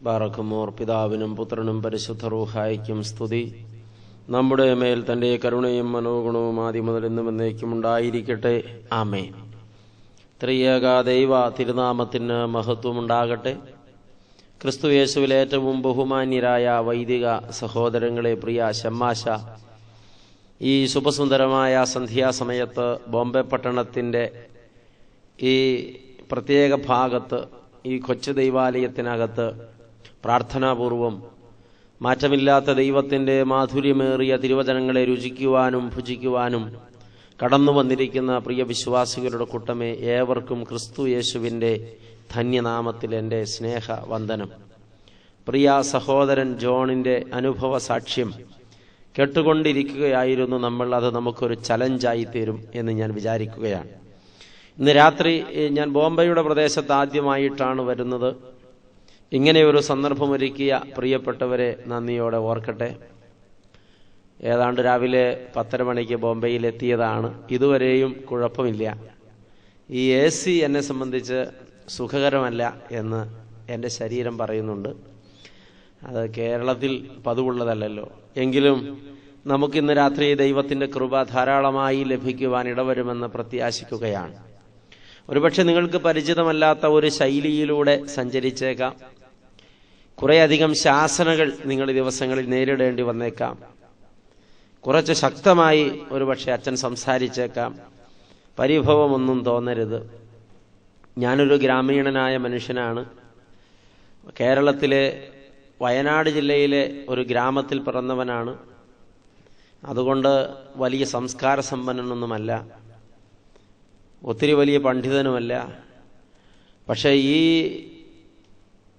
ബാറക്കുമോർ. പിതാവിനും പുത്രനും പരിശുദ്ധ റൂഹായിക്കും സ്തുതി. നമ്മുടെ മേൽ തന്റെ കരുണയും മനോഗുണവും ആദ്യം മുതൽ എന്നും എന്നേക്കും ഉണ്ടായിരിക്കട്ടെ. ആമേൻ. ത്രിയേക ദൈവ തിരുനാമത്തിന് മഹത്വമുണ്ടാകട്ടെ. ക്രിസ്തു യേശുവിൽ ഏറ്റവും ബഹുമാന്യരായ വൈദിക സഹോദരങ്ങളെ, പ്രിയ ശമ്മാശ, ഈ ശുഭസുന്ദരമായ സന്ധ്യാസമയത്ത് ബോംബെ പട്ടണത്തിൻ്റെ ഈ പ്രത്യേക ഭാഗത്ത്, ഈ കൊച്ചു ദൈവാലയത്തിനകത്ത് പ്രാർത്ഥനാപൂർവം മാറ്റമില്ലാത്ത ദൈവത്തിൻ്റെ മാധുര്യമേറിയ തിരുവചനങ്ങളെ രുചിക്കുവാനും ഭുജിക്കുവാനും കടന്നു വന്നിരിക്കുന്ന പ്രിയ വിശ്വാസികളുടെ കൂട്ടമേ, ഏവർക്കും ക്രിസ്തു യേശുവിൻ്റെ ധന്യനാമത്തിൽ എൻ്റെ സ്നേഹവന്ദനം. പ്രിയ സഹോദരൻ ജോണിൻ്റെ അനുഭവ സാക്ഷ്യം കേട്ടുകൊണ്ടിരിക്കുകയായിരുന്നു നമ്മൾ. അത് നമുക്കൊരു ചലഞ്ചായി തീരും എന്ന് ഞാൻ വിചാരിക്കുകയാണ്. ഇന്ന് രാത്രി ഞാൻ ബോംബെയുടെ പ്രദേശത്ത് ആദ്യമായിട്ടാണ് വരുന്നത്. ഇങ്ങനെയൊരു സന്ദർഭമൊരുക്കിയ പ്രിയപ്പെട്ടവരെ നന്ദിയോടെ ഓർക്കട്ടെ. ഏതാണ്ട് രാവിലെ 10:30 മണിക്ക് ബോംബെയിലെത്തിയതാണ്. ഇതുവരെയും കുഴപ്പമില്ല. ഈ AC എന്നെ സംബന്ധിച്ച് സുഖകരമല്ല എന്ന് എൻ്റെ ശരീരം പറയുന്നുണ്ട്. അത് കേരളത്തിൽ പതിവുള്ളതല്ലല്ലോ. എങ്കിലും നമുക്കിന്ന് രാത്രി ദൈവത്തിൻ്റെ കൃപ ധാരാളമായി ലഭിക്കുവാൻ ഇടവരുമെന്ന് പ്രത്യാശിക്കുകയാണ്. ഒരുപക്ഷെ നിങ്ങൾക്ക് പരിചിതമല്ലാത്ത ഒരു ശൈലിയിലൂടെ സഞ്ചരിച്ചേക്കാം. കുറേയധികം ശാസനകൾ നിങ്ങൾ ഈ ദിവസങ്ങളിൽ നേരിടേണ്ടി വന്നേക്കാം. കുറച്ച് ശക്തമായി ഒരുപക്ഷെ അച്ഛൻ സംസാരിച്ചേക്കാം. പരിഭവമൊന്നും തോന്നരുത്. ഞാനൊരു ഗ്രാമീണനായ മനുഷ്യനാണ്. കേരളത്തിലെ വയനാട് ജില്ലയിലെ ഒരു ഗ്രാമത്തിൽ പിറന്നവനാണ്. അതുകൊണ്ട് വലിയ സംസ്കാര സമ്പന്നനൊന്നുമല്ല, ഒത്തിരി വലിയ പണ്ഡിതനുമല്ല. പക്ഷേ ഈ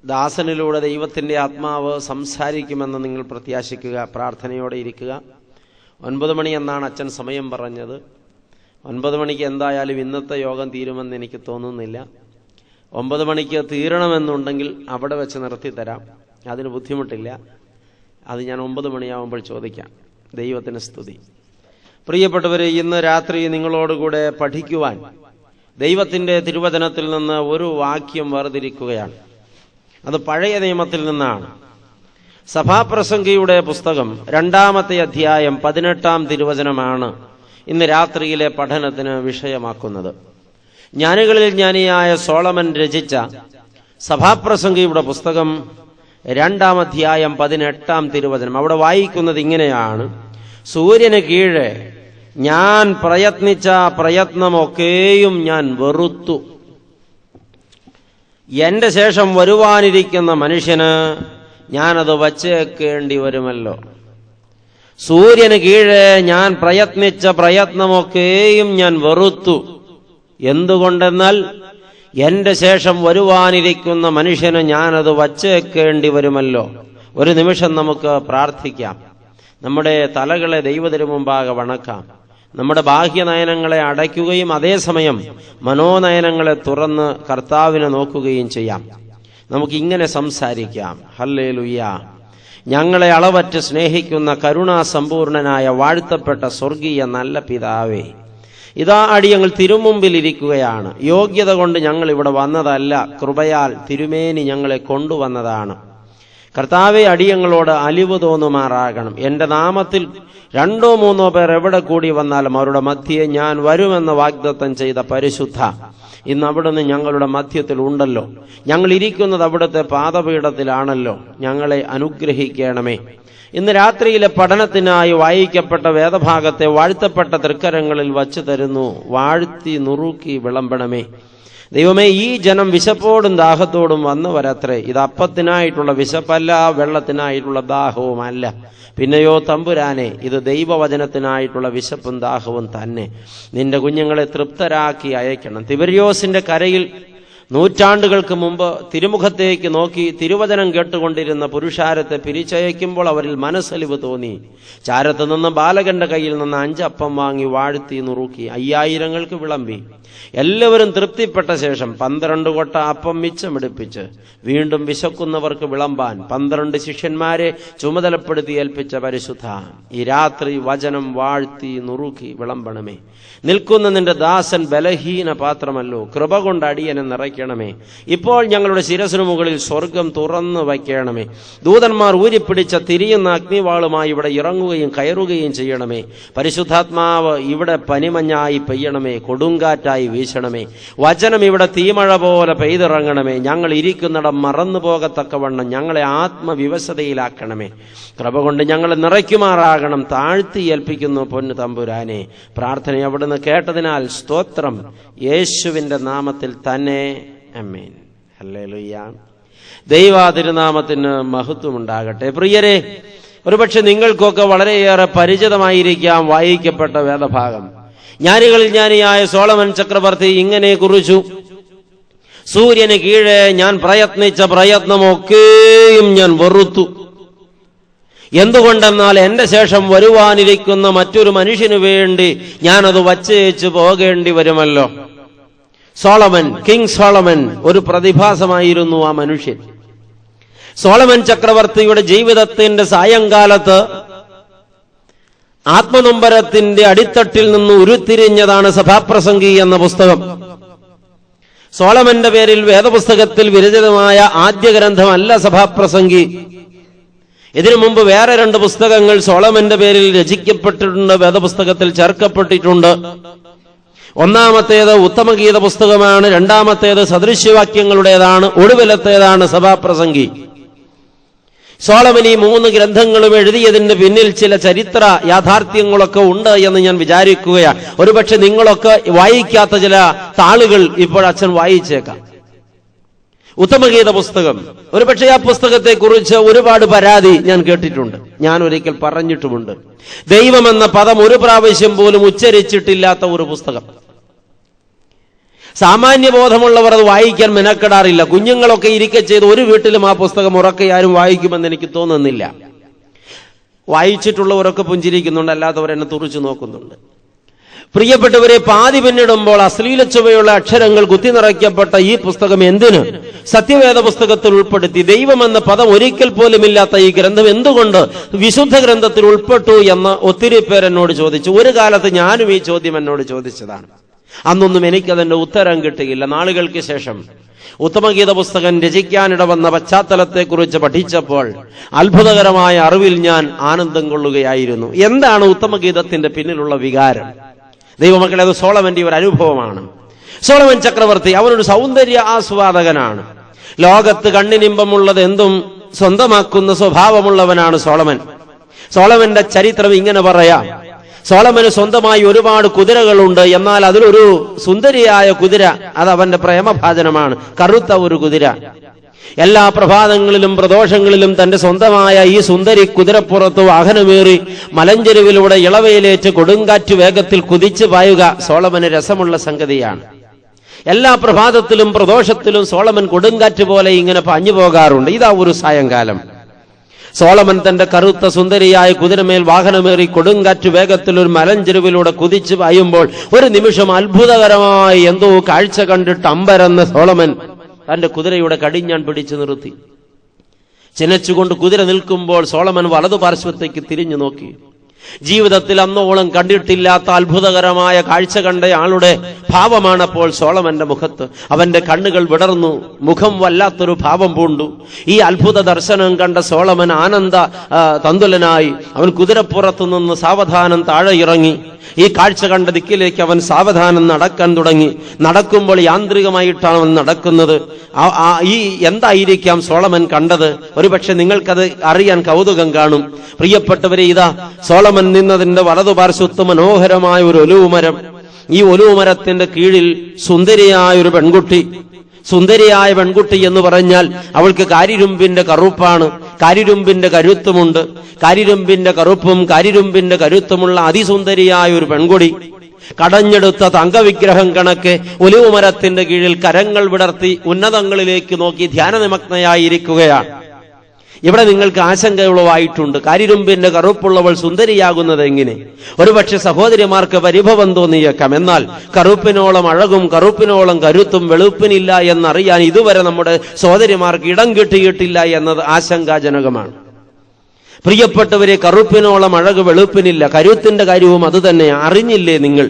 ദാസനിലൂടെ ദൈവത്തിൻ്റെ ആത്മാവ് സംസാരിക്കുമെന്ന് നിങ്ങൾ പ്രത്യാശിക്കുക, പ്രാർത്ഥനയോടെ ഇരിക്കുക. 9 മണി എന്നാണ് അച്ഛൻ സമയം പറഞ്ഞത്. 9 മണിക്ക് എന്തായാലും ഇന്നത്തെ യോഗം തീരുമെന്ന് എനിക്ക് തോന്നുന്നില്ല. 9 മണിക്ക് തീരണമെന്നുണ്ടെങ്കിൽ അവിടെ വെച്ച് നിർത്തിത്തരാം, അതിന് ബുദ്ധിമുട്ടില്ല. അത് ഞാൻ 9 മണിയാവുമ്പോൾ ചോദിക്കാം. ദൈവത്തിന് സ്തുതി. പ്രിയപ്പെട്ടവരെ, ഇന്ന് രാത്രി നിങ്ങളോടുകൂടെ പഠിക്കുവാൻ ദൈവത്തിൻ്റെ തിരുവചനത്തിൽ നിന്ന് ഒരു വാക്യം വേർതിരിക്കുകയാണ്. അത് പഴയ നിയമത്തിൽ നിന്നാണ്. സഭാപ്രസംഗിയുടെ പുസ്തകം 2-ാമത്തെ അധ്യായം 18-ാം തിരുവചനമാണ് ഇന്ന് രാത്രിയിലെ പഠനത്തിന് വിഷയമാക്കുന്നത്. ജ്ഞാനികളിൽ ജ്ഞാനിയായ സോളമൻ രചിച്ച സഭാപ്രസംഗിയുടെ പുസ്തകം 2-ാം അധ്യായം 18-ാം തിരുവചനം. അവിടെ വായിക്കുന്നത് ഇങ്ങനെയാണ്: സൂര്യന് കീഴെ ഞാൻ പ്രയത്നിച്ച പ്രയത്നമൊക്കെയും ഞാൻ വെറുത്തു. എന്റെ ശേഷം വരുവാനിരിക്കുന്ന മനുഷ്യന് ഞാനത് വച്ചേക്കേണ്ടി വരുമല്ലോ. സൂര്യന് കീഴെ ഞാൻ പ്രയത്നിച്ച പ്രയത്നമൊക്കെയും ഞാൻ വെറുത്തു. എന്തുകൊണ്ടെന്നാൽ എന്റെ ശേഷം വരുവാനിരിക്കുന്ന മനുഷ്യന് ഞാനത് വച്ചേക്കേണ്ടി വരുമല്ലോ. ഒരു നിമിഷം നമുക്ക് പ്രാർത്ഥിക്കാം. നമ്മുടെ തലകളെ ദൈവത്തിനു മുമ്പാകെ വണക്കാം. നമ്മുടെ ബാഹ്യനയനങ്ങളെ അടയ്ക്കുകയും അതേസമയം മനോനയനങ്ങളെ തുറന്ന് കർത്താവിനെ നോക്കുകയും ചെയ്യാം. നമുക്കിങ്ങനെ സംസാരിക്കാം: ഹല്ലേലൂയ. ഞങ്ങളെ അളവറ്റ് സ്നേഹിക്കുന്ന കരുണാസമ്പൂർണനായ വാഴ്ത്തപ്പെട്ട സ്വർഗീയ നല്ല പിതാവേ, ഇതാ അടിയങ്ങൾ തിരുമുമ്പിൽ ഇരിക്കുകയാണ്. യോഗ്യത കൊണ്ട് ഞങ്ങൾ ഇവിടെ വന്നതല്ല, കൃപയാൽ തിരുമേനി ഞങ്ങളെ കൊണ്ടുവന്നതാണ്. കർത്താവെ, അടിയങ്ങളോട് അലിവ് തോന്നുമാറാകണം. എന്റെ നാമത്തിൽ 2-3 പേർ എവിടെ കൂടി വന്നാലും അവരുടെ മധ്യേ ഞാൻ വരുമെന്ന് വാഗ്ദത്തം ചെയ്ത പരിശുദ്ധ, ഇന്ന് അവിടുന്ന് ഞങ്ങളുടെ മധ്യത്തിൽ ഉണ്ടല്ലോ. ഞങ്ങൾ ഇരിക്കുന്നത് അവിടുത്തെ പാദപീഠത്തിലാണല്ലോ. ഞങ്ങളെ അനുഗ്രഹിക്കണമേ. ഇന്ന് രാത്രിയിലെ പഠനത്തിനായി വായിക്കപ്പെട്ട വേദഭാഗത്തെ വാഴ്ത്തപ്പെട്ട തൃക്കരങ്ങളിൽ വച്ചു തരുന്നു. വാഴ്ത്തി നുറുക്കി വിളമ്പണമേ. ദൈവമേ, ഈ ജനം വിശപ്പോടും ദാഹത്തോടും വന്നവരത്രേ. ഇത് അപ്പത്തിനായിട്ടുള്ള വിശപ്പല്ല, വെള്ളത്തിനായിട്ടുള്ള ദാഹവുമല്ല. പിന്നെയോ തമ്പുരാനെ, ഇത് ദൈവവചനത്തിനായിട്ടുള്ള വിശപ്പും ദാഹവും തന്നെ. നിന്റെ കുഞ്ഞുങ്ങളെ തൃപ്തരാക്കി അയക്കണം. തിബരിയോസിന്റെ കരയിൽ നൂറ്റാണ്ടുകൾക്ക് മുമ്പ് തിരുമുഖത്തേക്ക് നോക്കി തിരുവചനം കേട്ടുകൊണ്ടിരുന്ന പുരുഷാരത്തെ പിരിച്ചയക്കുമ്പോൾ അവരിൽ മനസ്സലിവ് തോന്നി. ചാരത്ത് നിന്ന് ബാലകന്റെ കയ്യിൽ നിന്ന് 5 അപ്പം വാങ്ങി വാഴ്ത്തി നുറുക്കി 5000 വിളമ്പി. എല്ലാവരും തൃപ്തിപ്പെട്ട ശേഷം 12 കൊട്ട അപ്പം മിച്ചമെടുപ്പിച്ച് വീണ്ടും വിശക്കുന്നവർക്ക് വിളമ്പാൻ 12 ശിഷ്യന്മാരെ ചുമതലപ്പെടുത്തി ഏൽപ്പിച്ച പരിശുദ്ധ, ഈ രാത്രി വചനം വാഴ്ത്തി നുറുക്കി വിളമ്പണമേ. നിൽക്കുന്ന നിന്റെ ദാസൻ ബലഹീന പാത്രമല്ലോ. കൃപ കൊണ്ട് അടിയനെ നിറയ്ക്കണം. വയ്ക്കണമേ. ഇപ്പോൾ ഞങ്ങളുടെ ശിരസിനു മുകളിൽ സ്വർഗം തുറന്നു വയ്ക്കണമേ. ദൂതന്മാർ ഊരിപ്പിടിച്ച തിരിയുന്ന അഗ്നിവാളുമായി ഇവിടെ ഇറങ്ങുകയും കയറുകയും ചെയ്യണമേ. പരിശുദ്ധാത്മാവ് ഇവിടെ പനിമഞ്ഞായി പെയ്യണമേ, കൊടുങ്കാറ്റായി വീശണമേ. വചനം ഇവിടെ തീമഴ പോലെ പെയ്തിറങ്ങണമേ. ഞങ്ങൾ ഇരിക്കുന്നിടം മറന്നു പോകത്തക്കവണ്ണം ഞങ്ങളെ ആത്മവിവശതയിലാക്കണമേ. കൃപ കൊണ്ട് ഞങ്ങളെ നിറയ്ക്കുമാറാകണം. താഴ്ത്തി ഏൽപ്പിക്കുന്നു പൊന്നു തമ്പുരാനെ. പ്രാർത്ഥന അവിടുന്ന് കേട്ടതിനാൽ സ്തോത്രം. യേശുവിന്റെ നാമത്തിൽ തന്നെ ആമേൻ. ഹല്ലേലൂയ. ദൈവതിരുനാമത്തിന് മഹത്വമുണ്ടാകട്ടെ. പ്രിയരെ, ഒരുപക്ഷെ നിങ്ങൾക്കൊക്കെ വളരെയേറെ പരിചിതമായിരിക്കാം വായിക്കപ്പെട്ട വേദഭാഗം. ജ്ഞാനികളിൽ ജ്ഞാനിയായ സോളമൻ ചക്രവർത്തി ഇങ്ങനെ കുറിച്ചു: സൂര്യന് കീഴെ ഞാൻ പ്രയത്നിച്ച പ്രയത്നമൊക്കെയും ഞാൻ വെറുത്തു. എന്തുകൊണ്ടെന്നാൽ എന്റെ ശേഷം വരുവാനിരിക്കുന്ന മറ്റൊരു മനുഷ്യനു വേണ്ടി ഞാനത് വച്ചേച്ചു പോകേണ്ടി വരുമല്ലോ. സോളമൻ, കിങ് സോളമൻ ഒരു പ്രതിഭാസമായിരുന്നു ആ മനുഷ്യൻ. സോളമൻ ചക്രവർത്തിയുടെ ജീവിതത്തിന്റെ സായങ്കാലത്ത് ആത്മനൊമ്പരത്തിന്റെ അടിത്തട്ടിൽ നിന്ന് ഉരുത്തിരിഞ്ഞതാണ് സഭാപ്രസംഗി എന്ന പുസ്തകം. സോളമന്റെ പേരിൽ വേദപുസ്തകത്തിൽ വിരചിതമായ ആദ്യ ഗ്രന്ഥമല്ല സഭാപ്രസംഗി. ഇതിനു മുമ്പ് വേറെ 2 പുസ്തകങ്ങൾ സോളമന്റെ പേരിൽ രചിക്കപ്പെട്ടിട്ടുണ്ട്, വേദപുസ്തകത്തിൽ ചേർക്കപ്പെട്ടിട്ടുണ്ട്. ഒന്നാമത്തേത് ഉത്തമഗീത പുസ്തകമാണ്, രണ്ടാമത്തേത് സദൃശ്യവാക്യങ്ങളുടേതാണ്, ഒടുവിലത്തേതാണ് സഭാപ്രസംഗി. സോളമൻ ഈ 3 ഗ്രന്ഥങ്ങളും എഴുതിയതിന്റെ പിന്നിൽ ചില ചരിത്ര യാഥാർത്ഥ്യങ്ങളൊക്കെ ഉണ്ട് എന്ന് ഞാൻ വിചാരിക്കുകയാണ്. ഒരുപക്ഷെ നിങ്ങളൊക്കെ വായിക്കാത്ത ചില താളുകൾ ഇപ്പോൾ അച്ഛൻ വായിച്ചേക്കാം. ഉത്തമഗീത പുസ്തകം, ഒരുപക്ഷെ ആ പുസ്തകത്തെ കുറിച്ച് ഒരുപാട് പരാതി ഞാൻ കേട്ടിട്ടുണ്ട്, ഞാൻ ഒരിക്കൽ പറഞ്ഞിട്ടുമുണ്ട്. ദൈവമെന്ന പദം ഒരു പ്രാവശ്യം പോലും ഉച്ചരിച്ചിട്ടില്ലാത്ത ഒരു പുസ്തകം. സാമാന്യബോധമുള്ളവർ അത് വായിക്കാൻ മെനക്കെടാറില്ല. കുഞ്ഞുങ്ങളൊക്കെ ഇരിക്കെ ചെയ്ത് ഒരു വീട്ടിലും ആ പുസ്തകം ഉറക്കെ ആരും വായിക്കുമെന്ന് എനിക്ക് തോന്നുന്നില്ല. വായിച്ചിട്ടുള്ളവരൊക്കെ പുഞ്ചിരിക്കുന്നുണ്ട്, അല്ലാത്തവരെന്നെ തുറിച്ചു നോക്കുന്നുണ്ട്. പ്രിയപ്പെട്ടവരെ, പാതി പിന്നിടുമ്പോൾ അശ്ലീല ചുവയുള്ള അക്ഷരങ്ങൾ കുത്തിനിറയ്ക്കപ്പെട്ട ഈ പുസ്തകം എന്തിന് സത്യവേദ പുസ്തകത്തിൽ ഉൾപ്പെടുത്തി? ദൈവമെന്ന പദം ഒരിക്കൽ പോലും ഇല്ലാത്ത ഈ ഗ്രന്ഥം എന്തുകൊണ്ട് വിശുദ്ധ ഗ്രന്ഥത്തിൽ ഉൾപ്പെട്ടു എന്ന് ഒത്തിരി പേർ എന്നോട് ചോദിച്ചു. ഒരു കാലത്ത് ഞാനും ഈ ചോദ്യം എന്നോട് ചോദിച്ചതാണ്. അന്നൊന്നും എനിക്കതിന്റെ ഉത്തരം കിട്ടുകയില്ല. നാളുകൾക്ക് ശേഷം ഉത്തമഗീത പുസ്തകം രചിക്കാനിട വന്ന പശ്ചാത്തലത്തെക്കുറിച്ച് പഠിച്ചപ്പോൾ അത്ഭുതകരമായ അറിവിൽ ഞാൻ ആനന്ദം കൊള്ളുകയായിരുന്നു. എന്താണ് ഉത്തമഗീതത്തിന്റെ പിന്നിലുള്ള വികാരം? ദൈവമക്കളെ, അത് സോളമന്റെ ഒരു അനുഭവമാണ്. സോളമൻ ചക്രവർത്തി അവനൊരു സൗന്ദര്യ ആസ്വാദകനാണ്. ലോകത്ത് കണ്ണിനിമ്പമുള്ളത് എന്തും സ്വന്തമാക്കുന്ന സ്വഭാവമുള്ളവനാണ് സോളമൻ. സോളമന്റെ ചരിത്രം ഇങ്ങനെ പറയാം. സോളമന് സ്വന്തമായി ഒരുപാട് കുതിരകളുണ്ട്. എന്നാൽ അതിലൊരു സുന്ദരിയായ കുതിര, അത് അവന്റെ പ്രേമഭാജനമാണ്, കറുത്ത ഒരു കുതിര. എല്ലാ പ്രഭാതങ്ങളിലും പ്രദോഷങ്ങളിലും തന്റെ സ്വന്തമായ ഈ സുന്ദരി കുതിരപ്പുറത്ത് വാഹനമേറി മലഞ്ചെരുവിലൂടെ ഇളവയിലേറ്റ് കൊടുങ്കാറ്റ് വേഗത്തിൽ കുതിച്ചു പായുക സോളമന് രസമുള്ള സംഗതിയാണ്. എല്ലാ പ്രഭാതത്തിലും പ്രദോഷത്തിലും സോളമൻ കൊടുങ്കാറ്റ് പോലെ ഇങ്ങനെ പാഞ്ഞു പോകാറുണ്ട്. ഇതാ ഒരു സായങ്കാലം സോളമൻ തന്റെ കറുത്ത സുന്ദരിയായ കുതിരമേൽ വാഹനമേറി കൊടുങ്കാറ്റ് വേഗത്തിൽ ഒരു മലഞ്ചെരുവിലൂടെ കുതിച്ചു പായുമ്പോൾ ഒരു നിമിഷം അത്ഭുതകരമായി എന്തോ കാഴ്ച കണ്ടിട്ട് അമ്പരന്ന സോളമൻ തന്റെ കുതിരയുടെ കടിഞ്ഞാൺ പിടിച്ചു നിർത്തി. ചിനച്ചുകൊണ്ട് കുതിര നിൽക്കുമ്പോൾ സോളമൻ വലതുപാർശ്വത്തേക്ക് തിരിഞ്ഞു നോക്കി. ജീവിതത്തിൽ അന്നോളം കണ്ടിട്ടില്ലാത്ത അത്ഭുതകരമായ കാഴ്ച കണ്ട ആളുടെ ഭാവമാണ് അപ്പോൾ സോളമന്റെ മുഖത്ത്. അവന്റെ കണ്ണുകൾ വിടർന്നു, മുഖം വല്ലാത്തൊരു ഭാവം പൂണ്ടു. ഈ അത്ഭുത ദർശനം കണ്ട സോളമൻ ആനന്ദ തന്തുലനായി അവൻ കുതിരപ്പുറത്തു നിന്ന് സാവധാനം താഴെ ഇറങ്ങി. ഈ കാഴ്ച കണ്ട ദിക്കിലേക്ക് അവൻ സാവധാനം നടക്കാൻ തുടങ്ങി. നടക്കുമ്പോൾ യാന്ത്രികമായിട്ടാണ് അവൻ നടക്കുന്നത്. ഈ എന്തായിരിക്കാം സോളമൻ കണ്ടത്? ഒരുപക്ഷെ നിങ്ങൾക്കത് അറിയാൻ കൗതുകം കാണും. പ്രിയപ്പെട്ടവരെ, ഇതാ സോളമൻ നിന്നതിന്റെ വലതുപാർശ്വത്ത് മനോഹരമായ ഒരു ഒലിവുമരം. ഈ ഒലിവുമരത്തിന്റെ കീഴിൽ സുന്ദരിയായ ഒരു പെൺകുട്ടി. സുന്ദരിയായ പെൺകുട്ടി എന്ന് പറഞ്ഞാൽ അവൾക്ക് കാരിരുമ്പിന്റെ കറുപ്പാണ്, കാരിരുമ്പിന്റെ കരുത്തുമുണ്ട്. കാരിരുമ്പിന്റെ കറുപ്പും കാരിരുമ്പിന്റെ കരുത്തുമുള്ള അതിസുന്ദരിയായ ഒരു പെൺകുടി കടഞ്ഞെടുത്ത തങ്കവിഗ്രഹം കണക്കെ ഒലിവുമരത്തിന്റെ കീഴിൽ കരങ്ങൾ വിടർത്തി ഉന്നതങ്ങളിലേക്ക് നോക്കി ധ്യാനനിമഗ്നയായിരിക്കുകയാണ്. ഇവിടെ നിങ്ങൾക്ക് ആശങ്കയുള്ളവായിട്ടുണ്ട്. കാരിരുമ്പിന്റെ കറുപ്പുള്ളവൾ സുന്ദരിയാകുന്നത് എങ്ങനെ? ഒരുപക്ഷെ സഹോദരിമാർക്ക് പരിഭവം തോന്നിയേക്കാം. എന്നാൽ കറുപ്പിനോളം അഴകും കറുപ്പിനോളം കരുത്തും വെളുപ്പിനില്ല എന്നറിയാൻ ഇതുവരെ നമ്മുടെ സഹോദരിമാർക്ക് ഇടം കിട്ടിയിട്ടില്ല എന്നത് ആശങ്കാജനകമാണ്. പ്രിയപ്പെട്ടവരെ, കറുപ്പിനോളം അഴക് വെളുപ്പിനില്ല. കരുത്തിന്റെ കാര്യവും അത് തന്നെ. അറിഞ്ഞില്ലേ നിങ്ങൾ?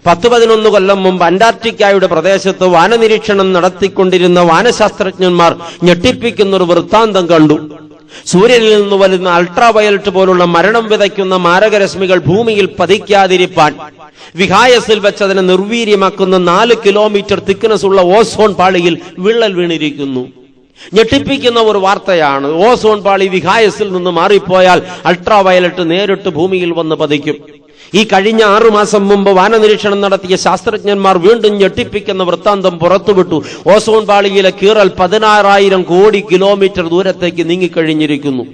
10-11 കൊല്ലം മുമ്പ് അന്റാർട്ടിക്കയുടെ പ്രദേശത്ത് വാനനിരീക്ഷണം നടത്തിക്കൊണ്ടിരുന്ന വാനശാസ്ത്രജ്ഞന്മാർ ഞെട്ടിപ്പിക്കുന്ന ഒരു വൃത്താന്തം കണ്ടു. സൂര്യനിൽ നിന്ന് വരുന്ന അൾട്രാവയലറ്റ് പോലുള്ള മരണം വിതയ്ക്കുന്ന മാരകരശ്മികൾ ഭൂമിയിൽ പതിക്കാതിരിപ്പാൻ വിഹായസിൽ വെച്ച് അതിനെ നിർവീര്യമാക്കുന്ന 4 കിലോമീറ്റർ തിക്നെസ് ഉള്ള ഓസോൺ പാളിയിൽ വിള്ളൽ വീണിരിക്കുന്നു. ഞെട്ടിപ്പിക്കുന്ന ഒരു വാർത്തയാണ്. ഓസോൺ പാളി വിഹായസിൽ നിന്ന് മാറിപ്പോയാൽ അൾട്രാവയലറ്റ് നേരിട്ട് ഭൂമിയിൽ വന്ന് പതിക്കും. ഈ കഴിഞ്ഞ 6 മാസം മുമ്പ് വാനനിരീക്ഷണം നടത്തിയ ശാസ്ത്രജ്ഞന്മാർ വീണ്ടും ഞെട്ടിപ്പിക്കുന്ന വൃത്താന്തം പുറത്തുവിട്ടു. ഓസോൺ പാളിയിലെ കീറൽ 16,000 കോടി കിലോമീറ്റർ ദൂരത്തേക്ക് നീങ്ങിക്കഴിഞ്ഞിരിക്കുന്നു.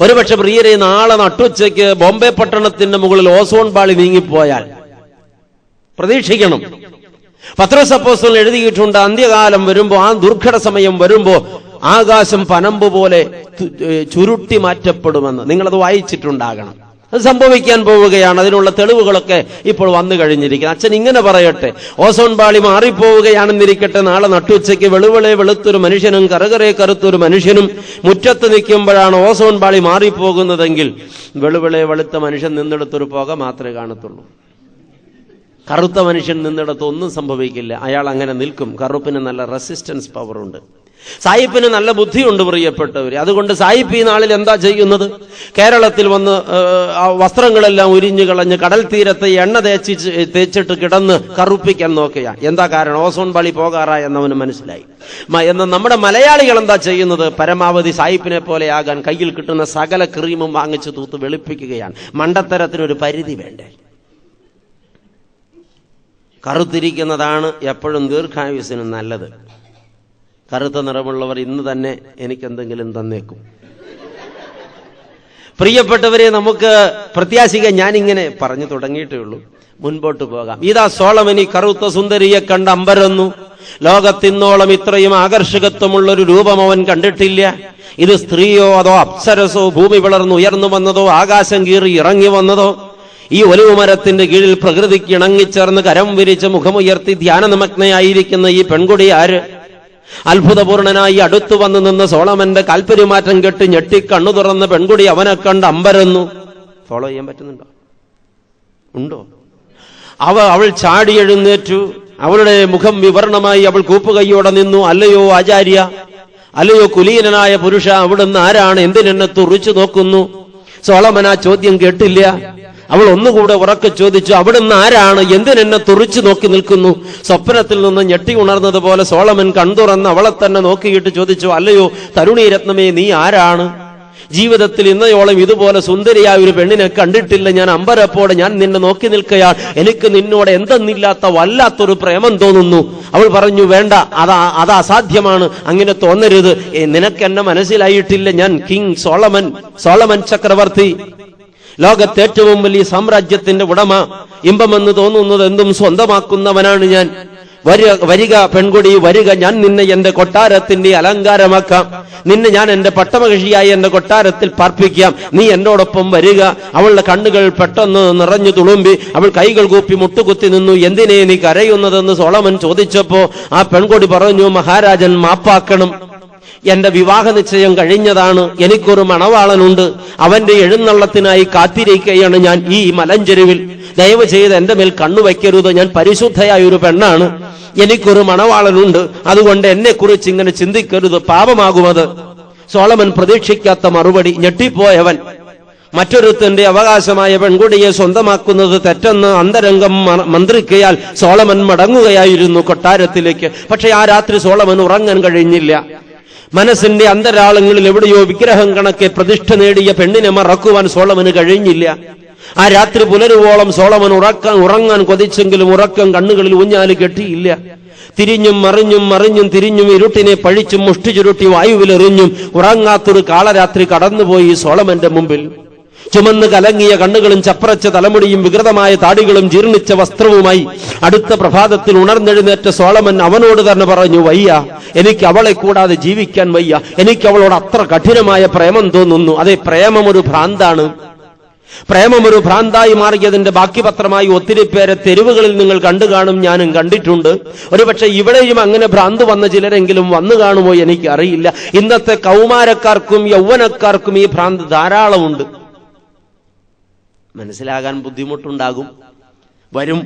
ഒരുപക്ഷെ പ്രിയരെ, നാളെ നട്ടുച്ചയ്ക്ക് ബോംബെ പട്ടണത്തിന്റെ മുകളിൽ ഓസോൺ പാളി നീങ്ങിപ്പോയാൽ പ്രതീക്ഷിക്കണം. പത്രോസ് അപ്പോസ്തലൻ എഴുതിയിട്ടുണ്ട്, അന്ത്യകാലം വരുമ്പോ, ആ ദുർഘട സമയം വരുമ്പോ ആകാശം പനമ്പ് പോലെ ചുരുട്ടി മാറ്റപ്പെടുമെന്ന്. നിങ്ങളത് വായിച്ചിട്ടുണ്ടാകണം. അത് സംഭവിക്കാൻ പോവുകയാണ്. അതിനുള്ള തെളിവുകളൊക്കെ ഇപ്പോൾ വന്നു കഴിഞ്ഞിരിക്കുന്നു. അച്ഛൻ ഇങ്ങനെ പറയട്ടെ, ഓസോൺ പാളി മാറിപ്പോവുകയാണെന്നിരിക്കട്ടെ, നാളെ നട്ടുച്ചയ്ക്ക് വെളുവെളെ വെളുത്തൊരു മനുഷ്യനും കറുകറെ കറുത്തൊരു മനുഷ്യനും മുറ്റത്ത് നിൽക്കുമ്പോഴാണ് ഓസോൺ പാളി മാറിപ്പോകുന്നതെങ്കിൽ വെളുവെളെ വെളുത്ത മനുഷ്യൻ നിന്നിടത്തൊരു പുക മാത്രമേ കാണത്തുള്ളൂ. കറുത്ത മനുഷ്യൻ നിന്നിടത്ത് ഒന്നും സംഭവിക്കില്ല. അയാൾ അങ്ങനെ നിൽക്കും. കറുപ്പിന് നല്ല റെസിസ്റ്റൻസ് പവർ ഉണ്ട്. സായിപ്പിന് നല്ല ബുദ്ധിയുണ്ട് പ്രിയപ്പെട്ടവര്. അതുകൊണ്ട് സായിപ്പ് ഈ നാളിൽ എന്താ ചെയ്യുന്നത്? കേരളത്തിൽ വന്ന് വസ്ത്രങ്ങളെല്ലാം ഉരിഞ്ഞു കളഞ്ഞ് കടൽ തീരത്ത് എണ്ണ തേച്ചിട്ട് കിടന്ന് കറുപ്പിക്കാൻ നോക്കുക. എന്താ കാരണം? ഓസോൺ പാളി പോകാറായി എന്നവന് മനസ്സിലായി. എന്നാൽ നമ്മുടെ മലയാളികൾ എന്താ ചെയ്യുന്നത്? പരമാവധി സായിപ്പിനെ പോലെ ആകാൻ കയ്യിൽ കിട്ടുന്ന സകല ക്രീമും വാങ്ങിച്ചു തൂത്ത് വെളുപ്പിക്കുകയാണ്. മണ്ടത്തരത്തിനൊരു പരിധി വേണ്ടേ? കറുത്തിരിക്കുന്നതാണ് എപ്പോഴും ദീർഘായുസിന് നല്ലത്. കറുത്ത നിറമുള്ളവർ ഇന്ന് തന്നെ എനിക്കെന്തെങ്കിലും തന്നേക്കും. പ്രിയപ്പെട്ടവരെ, നമുക്ക് പ്രത്യാശിക്കാൻ ഞാനിങ്ങനെ പറഞ്ഞു തുടങ്ങിയിട്ടേ ഉള്ളൂ. മുൻപോട്ട് പോകാം. ഇതാ സോളമനി കറുത്ത സുന്ദരിയെ കണ്ട് അമ്പരന്നു. ലോകത്തിന്നോളം ഇത്രയും ആകർഷകത്വമുള്ളൊരു രൂപം അവൻ കണ്ടിട്ടില്ല. ഇത് സ്ത്രീയോ അതോ അപ്സരസോ, ഭൂമി പിളർന്നു ഉയർന്നു വന്നതോ ആകാശം കീറി ഇറങ്ങി വന്നതോ? ഈ ഒലിവ് മരത്തിന്റെ കീഴിൽ പ്രകൃതിക്ക് ഇണങ്ങിച്ചേർന്ന് കരം വിരിച്ച് മുഖമുയർത്തി ധ്യാനനിമഗ്നയായിരിക്കുന്ന ഈ പെൺകുടി ആര്? അത്ഭുതപൂർണനായി അടുത്തു വന്നു നിന്ന് സോളമന്റെ കാൽപര്യമാറ്റം കെട്ടി ഞെട്ടി കണ്ണു തുറന്ന പെൺകുടി അവനെ കണ്ട് അമ്പരന്നു. ഫോളോ ചെയ്യാൻ പറ്റുന്നുണ്ടോ? ഉണ്ടോ? അവൾ ചാടി എഴുന്നേറ്റു. അവളുടെ മുഖം വിവരണമായി. അവൾ കൂപ്പുകൈയോടെ നിന്നു. അല്ലയോ ആചാര്യ, അല്ലയോ കുലീനനായ പുരുഷ, അവിടുന്ന് ആരാണ്? എന്തിനെന്നെ തുറിച്ചു നോക്കുന്നു? സോളമൻ ആ ചോദ്യം കേട്ടില്ല. അവൾ ഒന്നുകൂടെ ഉറക്കെ ചോദിച്ചു, അവിടുന്ന് ആരാണ്? എന്തിനെന്നെ തുറിച്ചു നോക്കി നിൽക്കുന്നു? സ്വപ്നത്തിൽ നിന്ന് ഞെട്ടി ഉണർന്നതുപോലെ സോളമൻ കൺതുറന്ന് അവളെ തന്നെ നോക്കിയിട്ട് ചോദിച്ചു, അല്ലയോ തരുണീരത്നമേ, നീ ആരാണ്? ജീവിതത്തിൽ ഇന്നയോളം ഇതുപോലെ സുന്ദരിയായ ഒരു പെണ്ണിനെ കണ്ടിട്ടില്ല. ഞാൻ അമ്പരപ്പോടെ ഞാൻ നിന്നെ നോക്കി നിൽക്കയാൽ എനിക്ക് നിന്നോട് എന്തെന്നില്ലാത്ത വല്ലാത്തൊരു പ്രേമം തോന്നുന്നു. അവൾ പറഞ്ഞു, വേണ്ട, അത് അസാധ്യമാണ്. അങ്ങനെ തോന്നരുത്. നിനക്കെന്നെ മനസ്സിലായിട്ടില്ല. ഞാൻ കിങ് സോളമൻ ചക്രവർത്തി, ലോകത്തെ ഏറ്റവും വലിയ സാമ്രാജ്യത്തിന്റെ ഉടമ. ഇമ്പമെന്ന് തോന്നുന്നത് എന്തും സ്വന്തമാക്കുന്നവനാണ് ഞാൻ. വരിക പെൺകുടി, വരിക. ഞാൻ നിന്നെ എന്റെ കൊട്ടാരത്തിന്റെ അലങ്കാരമാക്കാം. നിന്നെ ഞാൻ എന്റെ പട്ടമഹിഷിയായി എന്റെ കൊട്ടാരത്തിൽ പാർപ്പിക്കാം. നീ എന്നോടൊപ്പം വരിക. അവളുടെ കണ്ണുകൾ പെട്ടെന്ന് നിറഞ്ഞു തുളുമ്പി. അവൾ കൈകൾ കൂപ്പി മുട്ടുകുത്തി നിന്നു. എന്തിനെ നീ കരയുന്നതെന്ന് സോളമൻ ചോദിച്ചപ്പോ ആ പെൺകുടി പറഞ്ഞു, മഹാരാജൻ മാപ്പാക്കണം. എന്റെ വിവാഹ നിശ്ചയം കഴിഞ്ഞതാണ്. എനിക്കൊരു മണവാളനുണ്ട്. അവന്റെ എഴുന്നള്ളത്തിനായി കാത്തിരിക്കുകയാണ് ഞാൻ ഈ മലഞ്ചെരുവിൽ. ദയവ് ചെയ്ത് എന്റെ മേൽ കണ്ണുവയ്ക്കരുത്. ഞാൻ പരിശുദ്ധയായ ഒരു പെണ്ണാണ്. എനിക്കൊരു മണവാളനുണ്ട്. അതുകൊണ്ട് എന്നെ കുറിച്ച് ഇങ്ങനെ ചിന്തിക്കരുത്, പാപമാകുമത്. സോളമൻ പ്രതീക്ഷിക്കാത്ത മറുപടി. ഞെട്ടിപ്പോയവൻ മറ്റൊരുത്തന്റെ അവകാശമായ പെൺകുടിയെ സ്വന്തമാക്കുന്നത് തെറ്റെന്ന് അന്തരംഗം മന്ത്രിക്കയാൽ സോളമൻ മടങ്ങുകയായിരുന്നു കൊട്ടാരത്തിലേക്ക്. പക്ഷെ ആ രാത്രി സോളമൻ ഉറങ്ങാൻ കഴിഞ്ഞില്ല. മനസ്സിന്റെ അന്തരാളങ്ങളിൽ എവിടെയോ വിഗ്രഹം കണക്കെ പ്രതിഷ്ഠ നേടിയ പെണ്ണിനെ മറക്കുവാൻ സോളമന് കഴിഞ്ഞില്ല. ആ രാത്രി പുലരുവോളം സോളമൻ ഉറങ്ങാൻ കൊതിച്ചെങ്കിലും ഉറക്കം കണ്ണുകളിൽ ഊഞ്ഞാല് കെട്ടിയില്ല. തിരിഞ്ഞും മറിഞ്ഞും തിരിഞ്ഞും ഇരുട്ടിനെ പഴിച്ചും മുഷ്ടി ചുരുട്ടി വായുവിലെറിഞ്ഞും ഉറങ്ങാത്തൊരു കാളരാത്രി കടന്നുപോയി സോളമന്റെ മുമ്പിൽ. ചുമന്ന് കലങ്ങിയ കണ്ണുകളും ചപ്രച്ച തലമുടിയും വികൃതമായ താടികളും ജീർണിച്ച വസ്ത്രവുമായി അടുത്ത പ്രഭാതത്തിൽ ഉണർന്നെഴുന്നേറ്റ സോളമൻ അവനോട് തന്നെ പറഞ്ഞു, വയ്യ, എനിക്ക് അവളെ കൂടാതെ ജീവിക്കാൻ വയ്യ. എനിക്ക് അവളോട് അത്ര കഠിനമായ പ്രേമം തോന്നുന്നു. അതെ, പ്രേമമൊരു ഭ്രാന്താണ്. പ്രേമമൊരു ഭ്രാന്തായി മാറിയതിന്റെ ബാക്കി പത്രമായി ഒത്തിരി പേരെ തെരുവുകളിൽ നിങ്ങൾ കണ്ടു കാണും. ഞാനും കണ്ടിട്ടുണ്ട്. ഒരുപക്ഷെ ഇവിടെയും അങ്ങനെ ഭ്രാന്ത് വന്ന ചിലരെങ്കിലും വന്നു കാണുമോ എനിക്ക് അറിയില്ല. ഇന്നത്തെ കൗമാരക്കാർക്കും യൗവനക്കാർക്കും ഈ ഭ്രാന്ത് ധാരാളമുണ്ട്. മനസ്സിലാകാൻ ബുദ്ധിമുട്ടുണ്ടാകും. വരും.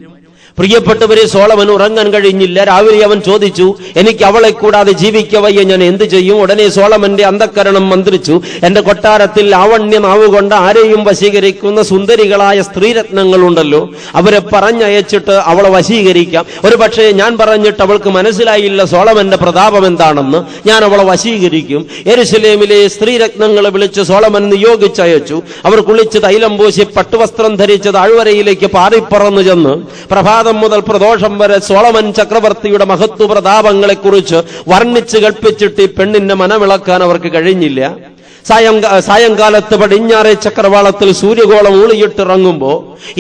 പ്രിയപ്പെട്ടവരെ, സോളമൻ ഉറങ്ങാൻ കഴിഞ്ഞില്ല. രാവിലെ അവൻ ചോദിച്ചു, എനിക്ക് അവളെ കൂടാതെ ജീവിക്കവയ്യ, ഞാൻ എന്ത് ചെയ്യും? ഉടനെ സോളമന്റെ അന്ധക്കരണം മന്ത്രിച്ചു, എന്റെ കൊട്ടാരത്തിൽ ലാവണ്യനാവുകൊണ്ട് ആരെയും വശീകരിക്കുന്ന സുന്ദരികളായ സ്ത്രീരത്നങ്ങളുണ്ടല്ലോ, അവരെ പറഞ്ഞയച്ചിട്ട് അവളെ വശീകരിക്കാം. ഒരു പക്ഷേ ഞാൻ പറഞ്ഞിട്ട് അവൾക്ക് മനസ്സിലായില്ല സോളമന്റെ പ്രതാപം എന്താണെന്ന്, ഞാൻ അവളെ വശീകരിക്കും. യെരുശലേമിലെ സ്ത്രീരത്നങ്ങളെ വിളിച്ച് സോളമൻ നിയോഗിച്ചയച്ചു. അവർ കുളിച്ച് തൈലം പൂശി പട്ടുവസ്ത്രം ധരിച്ച് താഴ്വരയിലേക്ക് പാറിപ്പറന്നു ചെന്ന് പ്രഭാതം മുതൽ പ്രദോഷം വരെ സോളമൻ ചക്രവർത്തിയുടെ മഹത്വ പ്രതാപങ്ങളെക്കുറിച്ച് വർണ്ണിച്ച് കൽപ്പിച്ചിട്ട് ഈ പെണ്ണിന്റെ മനമിളക്കാൻ അവർക്ക് കഴിഞ്ഞില്ല. സായങ്കാലത്ത് പടിഞ്ഞാറേ ചക്രവാളത്തിൽ സൂര്യഗോളം ഊളിയിട്ടിറങ്ങുമ്പോ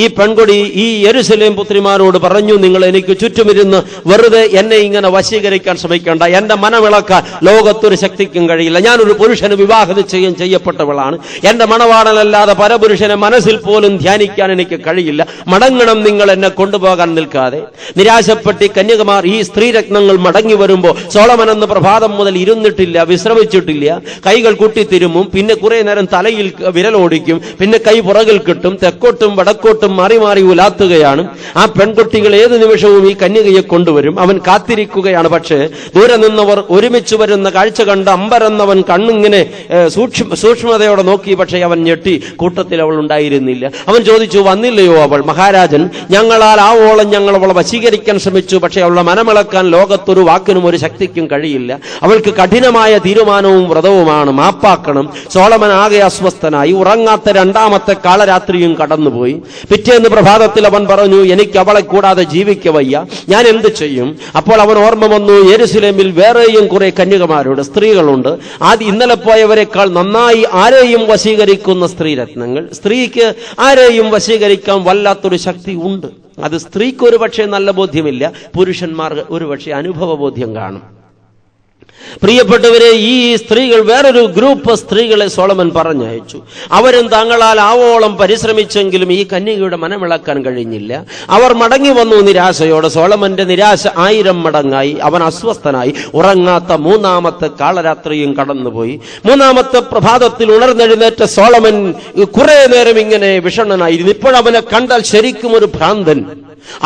ഈ പെൺകൊടി ഈ യെരുശലേം പുത്രിമാരോട് പറഞ്ഞു, നിങ്ങൾ എനിക്ക് ചുറ്റുമിരുന്ന് വെറുതെ എന്നെ ഇങ്ങനെ വശീകരിക്കാൻ ശ്രമിക്കേണ്ട. എന്റെ മനമിളക്കാൻ ലോകത്തൊരു ശക്തിക്കും കഴിയില്ല. ഞാനൊരു പുരുഷന് വിവാഹനിശ്ചയം ചെയ്യപ്പെട്ടവളാണ്. എന്റെ മണവാളനല്ലാതെ പരപുരുഷനെ മനസ്സിൽ പോലും ധ്യാനിക്കാൻ എനിക്ക് കഴിയില്ല. മടങ്ങണം, നിങ്ങൾ എന്നെ കൊണ്ടുപോകാൻ നിൽക്കാതെ. നിരാശപ്പെട്ടി കന്യകമാർ ഈ സ്ത്രീരത്നങ്ങൾ മടങ്ങി വരുമ്പോ സോളമൻ എന്ന പ്രഭാതം മുതൽ ഇരുന്നിട്ടില്ല, വിശ്രമിച്ചിട്ടില്ല. കൈകൾ കുട്ടിത്തിരുമും, പിന്നെ കുറെ നേരം തലയിൽ വിരലോടിക്കും, പിന്നെ കൈ പുറകിൽ കിട്ടും, തെക്കോട്ടും വടക്കോട്ടും മാറി മാറി ഉലാത്തുകയാണ്. ആ പെൺകുട്ടികൾ ഏത് നിമിഷവും ഈ കന്യകയെ കൊണ്ടുവരും. അവൻ കാത്തിരിക്കുകയാണ്. പക്ഷേ ദൂരെ നിന്നവർ ഒരുമിച്ച് വരുന്ന കാഴ്ച കണ്ട് അമ്പരന്നവൻ കണ്ണിങ്ങനെ സൂക്ഷ്മതയോടെ നോക്കി. പക്ഷേ അവൻ ഞെട്ടി. കൂട്ടത്തിൽ അവൾ ഉണ്ടായിരുന്നില്ല. അവൻ ചോദിച്ചു, വന്നില്ലയോ അവൾ? മഹാരാജൻ, ഞങ്ങളാൽ ആവോളം ഞങ്ങൾ അവളെ വശീകരിക്കാൻ ശ്രമിച്ചു, പക്ഷേ അവളെ മനമിളക്കാൻ ലോകത്തൊരു വാക്കിനും ഒരു ശക്തിക്കും കഴിയില്ല. അവൾക്ക് കഠിനമായ തീരുമാനവും വ്രതവുമാണ്. മാപ്പാക്കണം. സോളമൻ ആകെ അസ്വസ്ഥനായി. ഉറങ്ങാത്ത രണ്ടാമത്തെ കാളരാത്രിയും കടന്നുപോയി. പിറ്റേന്ന് പ്രഭാതത്തിൽ അവൻ പറഞ്ഞു, എനിക്ക് അവളെ കൂടാതെ ജീവിക്കവയ്യ, ഞാൻ എന്ത് ചെയ്യും? അപ്പോൾ അവൻ ഓർമ്മ വന്നു, യെരുശലേമിൽ വേറെയും കുറെ കന്യകമാരോട് സ്ത്രീകളുണ്ട്. ഇന്നലെ പോയവരെക്കാൾ നന്നായി ആരെയും വശീകരിക്കുന്ന സ്ത്രീരത്നങ്ങൾ. സ്ത്രീക്ക് ആരെയും വശീകരിക്കാൻ വല്ലാത്തൊരു ശക്തി ഉണ്ട്. അത് സ്ത്രീക്ക് ഒരു പക്ഷേ നല്ല ബോധ്യമില്ല, പുരുഷന്മാർക്ക് ഒരു പക്ഷേ അനുഭവ ബോധ്യം കാണും. പ്രിയപ്പെട്ടവരെ, ഈ സ്ത്രീകൾ വേറൊരു ഗ്രൂപ്പ് സ്ത്രീകളെ സോളമൻ പറഞ്ഞയച്ചു. അവരും തങ്ങളാൽ ആവോളം പരിശ്രമിച്ചെങ്കിലും ഈ കന്യകയുടെ മനമിളക്കാൻ കഴിഞ്ഞില്ല. അവർ മടങ്ങി വന്നു നിരാശയോടെ. സോളമന്റെ നിരാശ 1000 മടങ്ങായി. അവൻ അസ്വസ്ഥനായി. ഉറങ്ങാത്ത മൂന്നാമത്തെ കാളരാത്രിയും കടന്നുപോയി. മൂന്നാമത്തെ പ്രഭാതത്തിൽ ഉണർന്നെഴുന്നേറ്റ സോളമൻ കുറെ നേരം ഇങ്ങനെ വിഷണ്ണനായിരുന്നു. ഇപ്പോഴവനെ കണ്ടാൽ ശരിക്കും ഒരു ഭ്രാന്തൻ.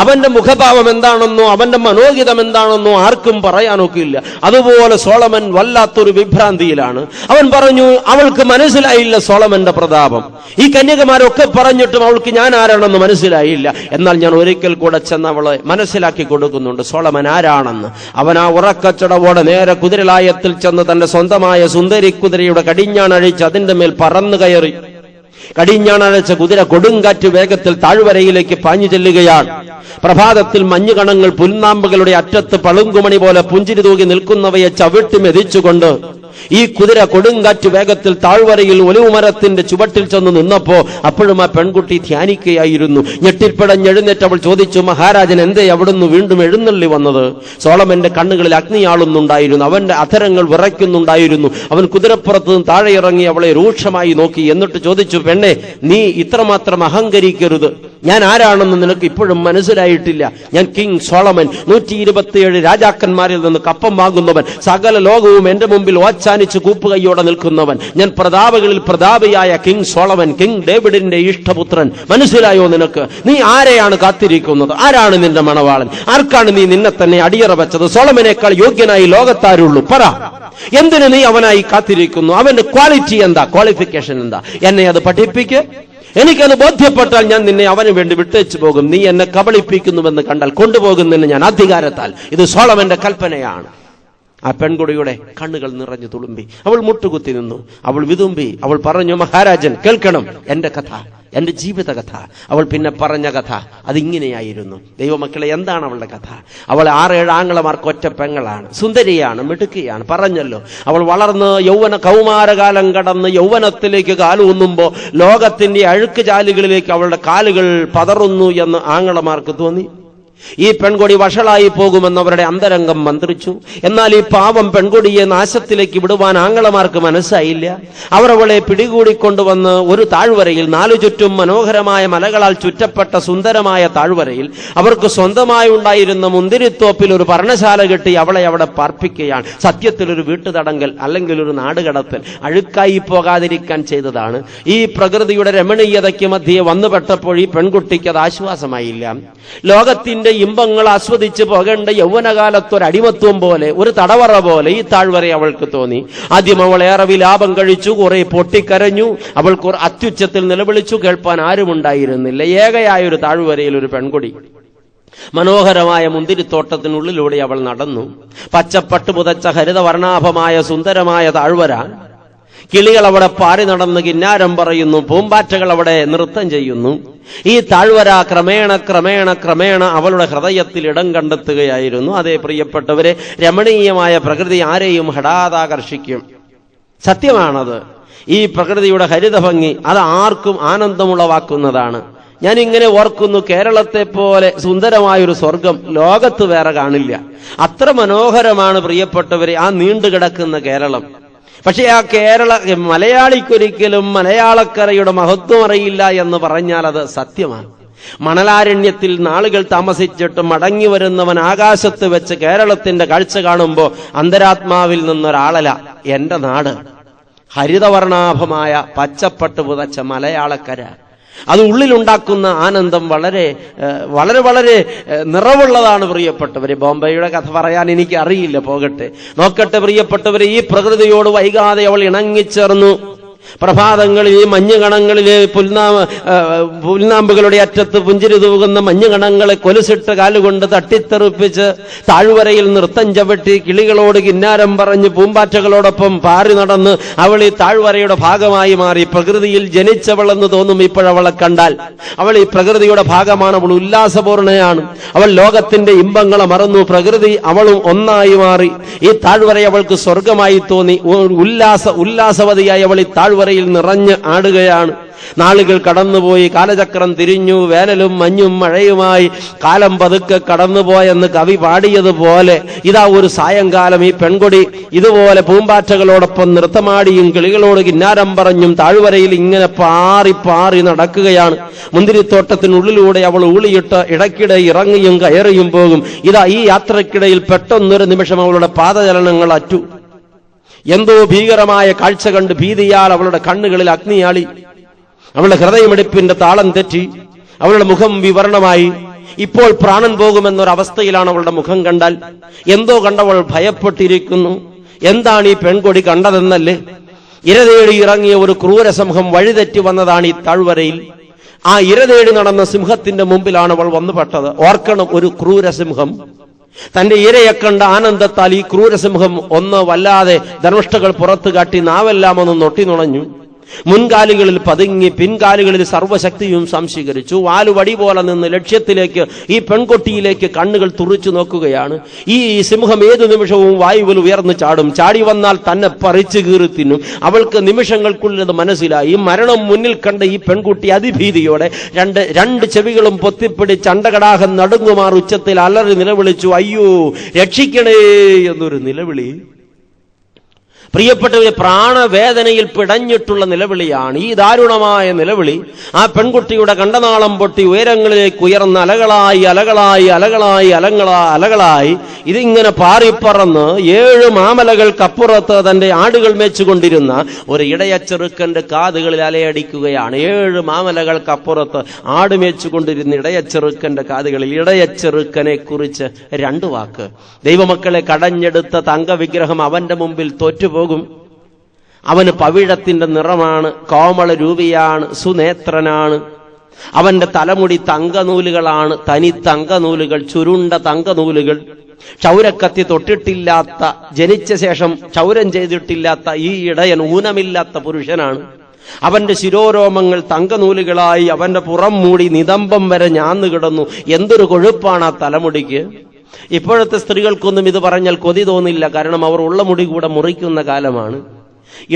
അവന്റെ മുഖഭാവം എന്താണെന്നോ അവന്റെ മനോഗിതം എന്താണെന്നോ ആർക്കും പറയാനൊക്കില്ല. അതുപോലെ സോളമൻ വല്ലാത്തൊരു വിഭ്രാന്തിയിലാണ്. അവൻ പറഞ്ഞു, അവൾക്ക് മനസ്സിലായില്ല സോളമന്റെ പ്രതാപം. ഈ കന്യകമാരൊക്കെ പറഞ്ഞിട്ടും അവൾക്ക് ഞാൻ ആരാണെന്ന് മനസ്സിലായില്ല. എന്നാൽ ഞാൻ ഒരിക്കൽ കൂടെ ചെന്ന് അവളെ മനസ്സിലാക്കി കൊടുക്കുന്നുണ്ട് സോളമൻ ആരാണെന്ന്. അവൻ ആ ഉറക്കച്ചടവോടെ നേരെ കുതിരലായത്തിൽ ചെന്ന് തന്റെ സ്വന്തമായ സുന്ദരി കുതിരയുടെ കടിഞ്ഞാണഴിച്ച് അതിന്റെ മേൽ പറന്നു കയറി. കടിഞ്ഞാണഴച്ച കുതിര കൊടുങ്കാറ്റ് വേഗത്തിൽ താഴ്വരയിലേക്ക് പാഞ്ഞു ചെല്ലുകയാണ്. പ്രഭാതത്തിൽ മഞ്ഞുകണങ്ങൾ പുൽനാമ്പുകളുടെ അറ്റത്ത് പളുങ്കുമണി പോലെ പുഞ്ചിരി തൂകി നിൽക്കുന്നവയെ ചവിട്ടി മെതിച്ചുകൊണ്ട് ഈ കുതിര കൊടുങ്കാറ്റ് വേഗത്തിൽ താഴ്വരയിൽ ഒലിവുമരത്തിന്റെ ചുവട്ടിൽ ചെന്ന് നിന്നപ്പോ അപ്പോഴും ആ പെൺകുട്ടി ധ്യാനിക്കുകയായിരുന്നു. ഞെട്ടിപ്പിടഞ്ഞെഴുന്നേറ്റ് അവൾ ചോദിച്ചു, മഹാരാജൻ എന്തേ അവിടുന്ന് വീണ്ടും എഴുന്നള്ളി വന്നത്? സോളമന്റെ കണ്ണുകളിൽ അഗ്നിയാളുന്നുണ്ടായിരുന്നു. അവന്റെ അധരങ്ങൾ വിറയ്ക്കുന്നുണ്ടായിരുന്നു. അവൻ കുതിരപ്പുറത്ത് നിന്ന് താഴെ ഇറങ്ങി അവളെ രൂക്ഷമായി നോക്കി. എന്നിട്ട് ചോദിച്ചു, പെണ്ണെ, നീ ഇത്രമാത്രം അഹങ്കരിക്കരുത്. ഞാൻ ആരാണെന്ന് നിനക്ക് ഇപ്പോഴും മനസ്സിലായിട്ടില്ല. ഞാൻ കിങ് സോളമൻ, 127 രാജാക്കന്മാരിൽ നിന്ന് കപ്പം വാങ്ങുന്നവൻ, സകല ലോകവും എന്റെ മുമ്പിൽ ഓച്ചാനിച്ച് കൂപ്പുകൈയോടെ നിൽക്കുന്നവൻ. ഞാൻ പ്രതാപകളിൽ പ്രതാപിയായ കിങ് സോളമൻ, കിങ് ഡേവിഡിന്റെ ഇഷ്ടപുത്രൻ. മനസ്സിലായോ നിനക്ക്? നീ ആരെയാണ് കാത്തിരിക്കുന്നത്? ആരാണ് നിന്റെ മണവാളൻ? ആർക്കാണ് നീ നിന്നെ തന്നെ അടിയറ വെച്ചത്? സോളമനേക്കാൾ യോഗ്യനായി ലോകത്താരുള്ളൂ? പറ, എന്തിനു നീ അവനായി കാത്തിരിക്കുന്നു? അവന്റെ ക്വാളിറ്റി എന്താ? ക്വാളിഫിക്കേഷൻ എന്താ? എന്നെ അത് പഠിപ്പിക്ക്. എനിക്കത് ബോധ്യപ്പെട്ടാൽ ഞാൻ നിന്നെ അവന് വേണ്ടി വിട്ടേച്ചു പോകും. നീ എന്നെ കബളിപ്പിക്കുന്നുവെന്ന് കണ്ടാൽ കൊണ്ടുപോകുന്നതിന് ഞാൻ അധികാരത്താൽ. ഇത് സോളമന്റെ കൽപ്പനയാണ്. ആ പെൺകുടിയുടെ കണ്ണുകൾ നിറഞ്ഞു തുളുമ്പി. അവൾ മുട്ടുകുത്തി നിന്നു. അവൾ വിതുമ്പി. അവൾ പറഞ്ഞു, മഹാരാജൻ കേൾക്കണം എന്റെ കഥ, എന്റെ ജീവിത കഥ. അവൾ പിന്നെ പറഞ്ഞ കഥ അതിങ്ങനെയായിരുന്നു. ദൈവമക്കളെ, എന്താണ് അവളുടെ കഥ? അവൾ 6-7 ആങ്ങളമാർക്ക് ഒറ്റ പെങ്ങളാണ്. സുന്ദരിയാണ്, മിടുക്കിയാണ്. പറഞ്ഞല്ലോ, അവൾ വളർന്ന് കൗമാരകാലം കടന്ന് യൗവനത്തിലേക്ക് കാലൂന്നുമ്പോ ലോകത്തിന്റെ അഴുക്ക് ചാലുകളിലേക്ക് അവളുടെ കാലുകൾ പതറുന്നു എന്ന് ആങ്ങളമാർക്ക് തോന്നി. ഈ പെൺകൊടി വഷളായി പോകുമെന്നവരുടെ അന്തരംഗം മന്ത്രിച്ചു. എന്നാൽ ഈ പാവം പെൺകൊടിയെ നാശത്തിലേക്ക് വിടുവാൻ ആങ്ങളമാർക്ക് മനസ്സായില്ല. അവർ അവളെ പിടികൂടിക്കൊണ്ടുവന്ന് ഒരു താഴ്വരയിൽ, 4 ചുറ്റും മനോഹരമായ മലകളാൽ ചുറ്റപ്പെട്ട സുന്ദരമായ താഴ്വരയിൽ അവർക്ക് സ്വന്തമായി ഉണ്ടായിരുന്ന മുന്തിരിത്തോപ്പിൽ ഒരു പർണശാല കെട്ടി അവളെ അവിടെ പാർപ്പിക്കുകയാണ്. സത്യത്തിൽ ഒരു വീട്ടുതടങ്കൽ അല്ലെങ്കിൽ ഒരു നാടുകടത്തൽ, അഴുക്കായി പോകാതിരിക്കാൻ ചെയ്തതാണ്. ഈ പ്രകൃതിയുടെ രമണീയതയ്ക്ക് മധ്യേ വന്നുപെട്ടപ്പോൾ ഈ പെൺകുട്ടിക്ക് അത് ആശ്വാസമായില്ല. ലോകത്തിന്റെ ഇമ്പങ്ങൾ ആസ്വദിച്ച് പോകേണ്ട യൗവനകാലത്തൊരടിമത്വം പോലെ, ഒരു തടവറ പോലെ ഈ താഴ്വര അവൾക്ക് തോന്നി. ആദ്യം അവൾ ഏറെ വിലാപം കഴിച്ചു, കുറെ പൊട്ടിക്കരഞ്ഞു, അവൾ അത്യുച്ചത്തിൽ നിലവിളിച്ചു. കേൾപ്പാൻ ആരുമുണ്ടായിരുന്നില്ല. ഏകയായ ഒരു താഴ്വരയിൽ ഒരു പെൺകുടി. മനോഹരമായ മുന്തിരിത്തോട്ടത്തിനുള്ളിലൂടെ അവൾ നടന്നു. പച്ചപ്പട്ട് പുതച്ച ഹരിതവർണാഭമായ സുന്ദരമായ താഴ്വര. കിളികൾ അവിടെ പാറി നടന്ന് കിന്നാരം പറയുന്നു, പൂമ്പാറ്റകൾ അവിടെ നൃത്തം ചെയ്യുന്നു. ഈ താഴ്വര ക്രമേണ ക്രമേണ ക്രമേണ അവളുടെ ഹൃദയത്തിൽ ഇടം കണ്ടെത്തുകയായിരുന്നു. അതേ പ്രിയപ്പെട്ടവരെ, രമണീയമായ പ്രകൃതി ആരെയും ഹഠാതാകർഷിക്കും. സത്യമാണത്. ഈ പ്രകൃതിയുടെ ഹരിതഭംഗി അത് ആർക്കും ആനന്ദമുളവാക്കുന്നതാണ്. ഞാനിങ്ങനെ ഓർക്കുന്നു, കേരളത്തെ പോലെ സുന്ദരമായൊരു സ്വർഗം ലോകത്ത് വേറെ കാണില്ല. അത്ര മനോഹരമാണ് പ്രിയപ്പെട്ടവരെ ആ നീണ്ടുകിടക്കുന്ന കേരളം. പക്ഷെ ആ മലയാളിക്കൊരിക്കലും മലയാളക്കരയുടെ മഹത്വം അറിയില്ല എന്ന് പറഞ്ഞാൽ അത് സത്യമാണ്. മണലാരണ്യത്തിൽ നാളുകൾ താമസിച്ചിട്ട് മടങ്ങി വരുന്നവൻ ആകാശത്ത് വെച്ച് കേരളത്തിന്റെ കാഴ്ച കാണുമ്പോൾ അന്തരാത്മാവിൽ നിന്നൊരാളല, എന്റെ നാട്, ഹരിതവർണാഭമായ പച്ചപ്പട്ട് പുതച്ച മലയാളക്കര. അത് ഉള്ളിലുണ്ടാക്കുന്ന ആനന്ദം വളരെ വളരെ വളരെ നിറവുള്ളതാണ് പ്രിയപ്പെട്ടവരെ. ബോംബെയുടെ കഥ പറയാൻ എനിക്ക് അറിയില്ല, പോകട്ടെ. നോക്കട്ടെ പ്രിയപ്പെട്ടവരെ, ഈ പ്രകൃതിയോട് വൈകാതെ അവൾ ഇണങ്ങിച്ചേർന്നു. പ്രഭാതങ്ങളിൽ ഈ മഞ്ഞുകണങ്ങളിലെ പുൽനാമ്പുകളുടെ അറ്റത്ത് പുഞ്ചിരി തൂകുന്ന മഞ്ഞുകണങ്ങളെ കൊലുസിട്ട് കാലുകൊണ്ട് തട്ടിത്തെറിപ്പിച്ച് താഴ്വരയിൽ നൃത്തം ചവിട്ടി കിളികളോട് കിന്നാരം പറഞ്ഞ് പൂമ്പാറ്റകളോടൊപ്പം പാറി നടന്ന് അവൾ ഈ താഴ്വരയുടെ ഭാഗമായി മാറി. പ്രകൃതിയിൽ ജനിച്ചവളെന്ന് തോന്നും ഇപ്പോഴവളെ കണ്ടാൽ. അവൾ ഈ പ്രകൃതിയുടെ ഭാഗമാണ്. അവൾ ഉല്ലാസപൂർണയാണ്. അവൾ ലോകത്തിന്റെ ഇമ്പങ്ങളെ മറന്നു. പ്രകൃതി അവളും ഒന്നായി മാറി. ഈ താഴ്വര അവൾക്ക് സ്വർഗമായി തോന്നി. ഉല്ലാസവതിയായി അവൾ ഈ താഴ്വരയിൽ നിറഞ്ഞ് ആടുകയാണ്. നാളുകൾ കടന്നുപോയി, കാലചക്രം തിരിഞ്ഞു. വേനലും മഞ്ഞും മഴയുമായി കാലം പതുക്കെ കടന്നുപോയെന്ന് കവി പാടിയതുപോലെ ഇതാ ഒരു സായങ്കാലം ഈ പെൺകൊടി ഇതുപോലെ പൂമ്പാറ്റകളോടൊപ്പം നൃത്തമാടിയും കിളികളോട് കിന്നാരം പറഞ്ഞും താഴ്വരയിൽ ഇങ്ങനെ പാറി പാറി നടക്കുകയാണ്. മുന്തിരിത്തോട്ടത്തിനുള്ളിലൂടെ അവൾ ഊളിയിട്ട് ഇടയ്ക്കിടെ ഇറങ്ങിയും കയറിയും പോകും. ഇതാ ഈ യാത്രക്കിടയിൽ പെട്ടെന്നൊരു നിമിഷം അവളുടെ പാദചലനങ്ങൾ അറ്റു. എന്തോ ഭീകരമായ കാഴ്ച കണ്ട് ഭീതിയാൽ അവളുടെ കണ്ണുകളിൽ അഗ്നിയാളി. അവളുടെ ഹൃദയമിടിപ്പിന്റെ താളം തെറ്റി. അവളുടെ മുഖം വിവരണമായി. ഇപ്പോൾ പ്രാണൻ പോകുമെന്നൊരവസ്ഥയിലാണ് അവളുടെ മുഖം കണ്ടാൽ. എന്തോ കണ്ടവൾ ഭയപ്പെട്ടിരിക്കുന്നു. എന്താണ് ഈ പെൺകൊടി കണ്ടതെന്നല്ലേ? ഇരതേടി ഇറങ്ങിയ ഒരു ക്രൂരസിംഹം വഴിതെറ്റി വന്നതാണ് ഈ താഴ്വരയിൽ. ആ ഇരതേടി നടന്ന സിംഹത്തിന്റെ മുമ്പിലാണ് അവൾ വന്നുപെട്ടത്. ഓർക്കണം, ഒരു ക്രൂരസിംഹം തന്റെ ഇരയെ കണ്ട ആനന്ദത്താൽ ഈ ക്രൂരസിംഹം ഒന്ന് വല്ലാതെ ധർമ്മിഷ്ഠകൾ പുറത്തു കാട്ടി നാവെല്ലാം ഒന്ന് നൊട്ടിനുണഞ്ഞു. മുൻകാലുകളിൽ പതുങ്ങി പിൻകാലുകളിൽ സർവശക്തിയും സംശീകരിച്ചു. വാലുവടി പോലെ നിന്ന് ലക്ഷ്യത്തിലേക്ക്, ഈ പെൺകുട്ടിയിലേക്ക് കണ്ണുകൾ തുറിച്ചു നോക്കുകയാണ്. ഈ സിംഹം ഏതു നിമിഷവും വായുവിൽ ഉയർന്നു ചാടും. ചാടി വന്നാൽ തന്നെ പറിച്ചു കീറി തിന്നും. അവൾക്ക് നിമിഷങ്ങൾക്കുള്ളത് മനസ്സിലായി. മരണം മുന്നിൽ കണ്ട ഈ പെൺകുട്ടി അതിഭീതിയോടെ രണ്ട് ചെവികളും പൊത്തിപ്പിടി ചണ്ടകടാഹം നടുങ്ങുമാർ ഉച്ചത്തിൽ അലറി നിലവിളിച്ചു, അയ്യോ രക്ഷിക്കണേ എന്നൊരു നിലവിളി. പ്രിയപ്പെട്ടവരെ, പ്രാണവേദനയിൽ പിടഞ്ഞിട്ടുള്ള നിലവിളിയാണ് ഈ ദാരുണമായ നിലവിളി. ആ പെൺകുട്ടിയുടെ കണ്ടനാളം പൊട്ടി ഉയരങ്ങളിലേക്ക് ഉയർന്ന അലകളായി അലകളായി അലകളായി അലകളായി ഇതിങ്ങനെ പാറിപ്പറന്ന് 7 മാമലകൾക്കപ്പുറത്ത് തന്റെ ആടുകൾ മേച്ചുകൊണ്ടിരുന്ന ഒരു ഇടയച്ചെറുക്കന്റെ കാതുകളിൽ അലയടിക്കുകയാണ്. 7 മാമലകൾക്കപ്പുറത്ത് ആട് മേച്ചുകൊണ്ടിരുന്ന ഇടയച്ചെറുക്കന്റെ കാതുകളിൽ. ഇടയച്ചെറുക്കനെ കുറിച്ച് 2 വാക്ക്. ദൈവമക്കളെ, കടഞ്ഞെടുത്ത തങ്കവിഗ്രഹം അവന്റെ മുമ്പിൽ തോറ്റുപോകും. അവന് പവിഴത്തിന്റെ നിറമാണ്, കോമള രൂപിയാണ്, സുനേത്രനാണ്. അവന്റെ തലമുടി തങ്കനൂലുകളാണ്, തനി തങ്കനൂലുകൾ, ചുരുണ്ട തങ്കനൂലുകൾ. ക്ഷൗരക്കത്തി തൊട്ടിട്ടില്ലാത്ത, ജനിച്ച ശേഷം ക്ഷൗരം ചെയ്തിട്ടില്ലാത്ത ഈ ഇടയൻ ഊനമില്ലാത്ത പുരുഷനാണ്. അവന്റെ ശിരോരോമങ്ങൾ തങ്കനൂലുകളായി അവന്റെ പുറം മൂടി നിതംബം വരെ ഞാന്നു കിടന്നു. എന്തൊരു കൊഴുപ്പാണ് ആ തലമുടിക്ക്! ഇപ്പോഴത്തെ സ്ത്രീകൾക്കൊന്നും ഇത് പറഞ്ഞാൽ കൊതി തോന്നില്ല. കാരണം അവർ ഉള്ള മുടി കൂടെ മുറിക്കുന്ന കാലമാണ്.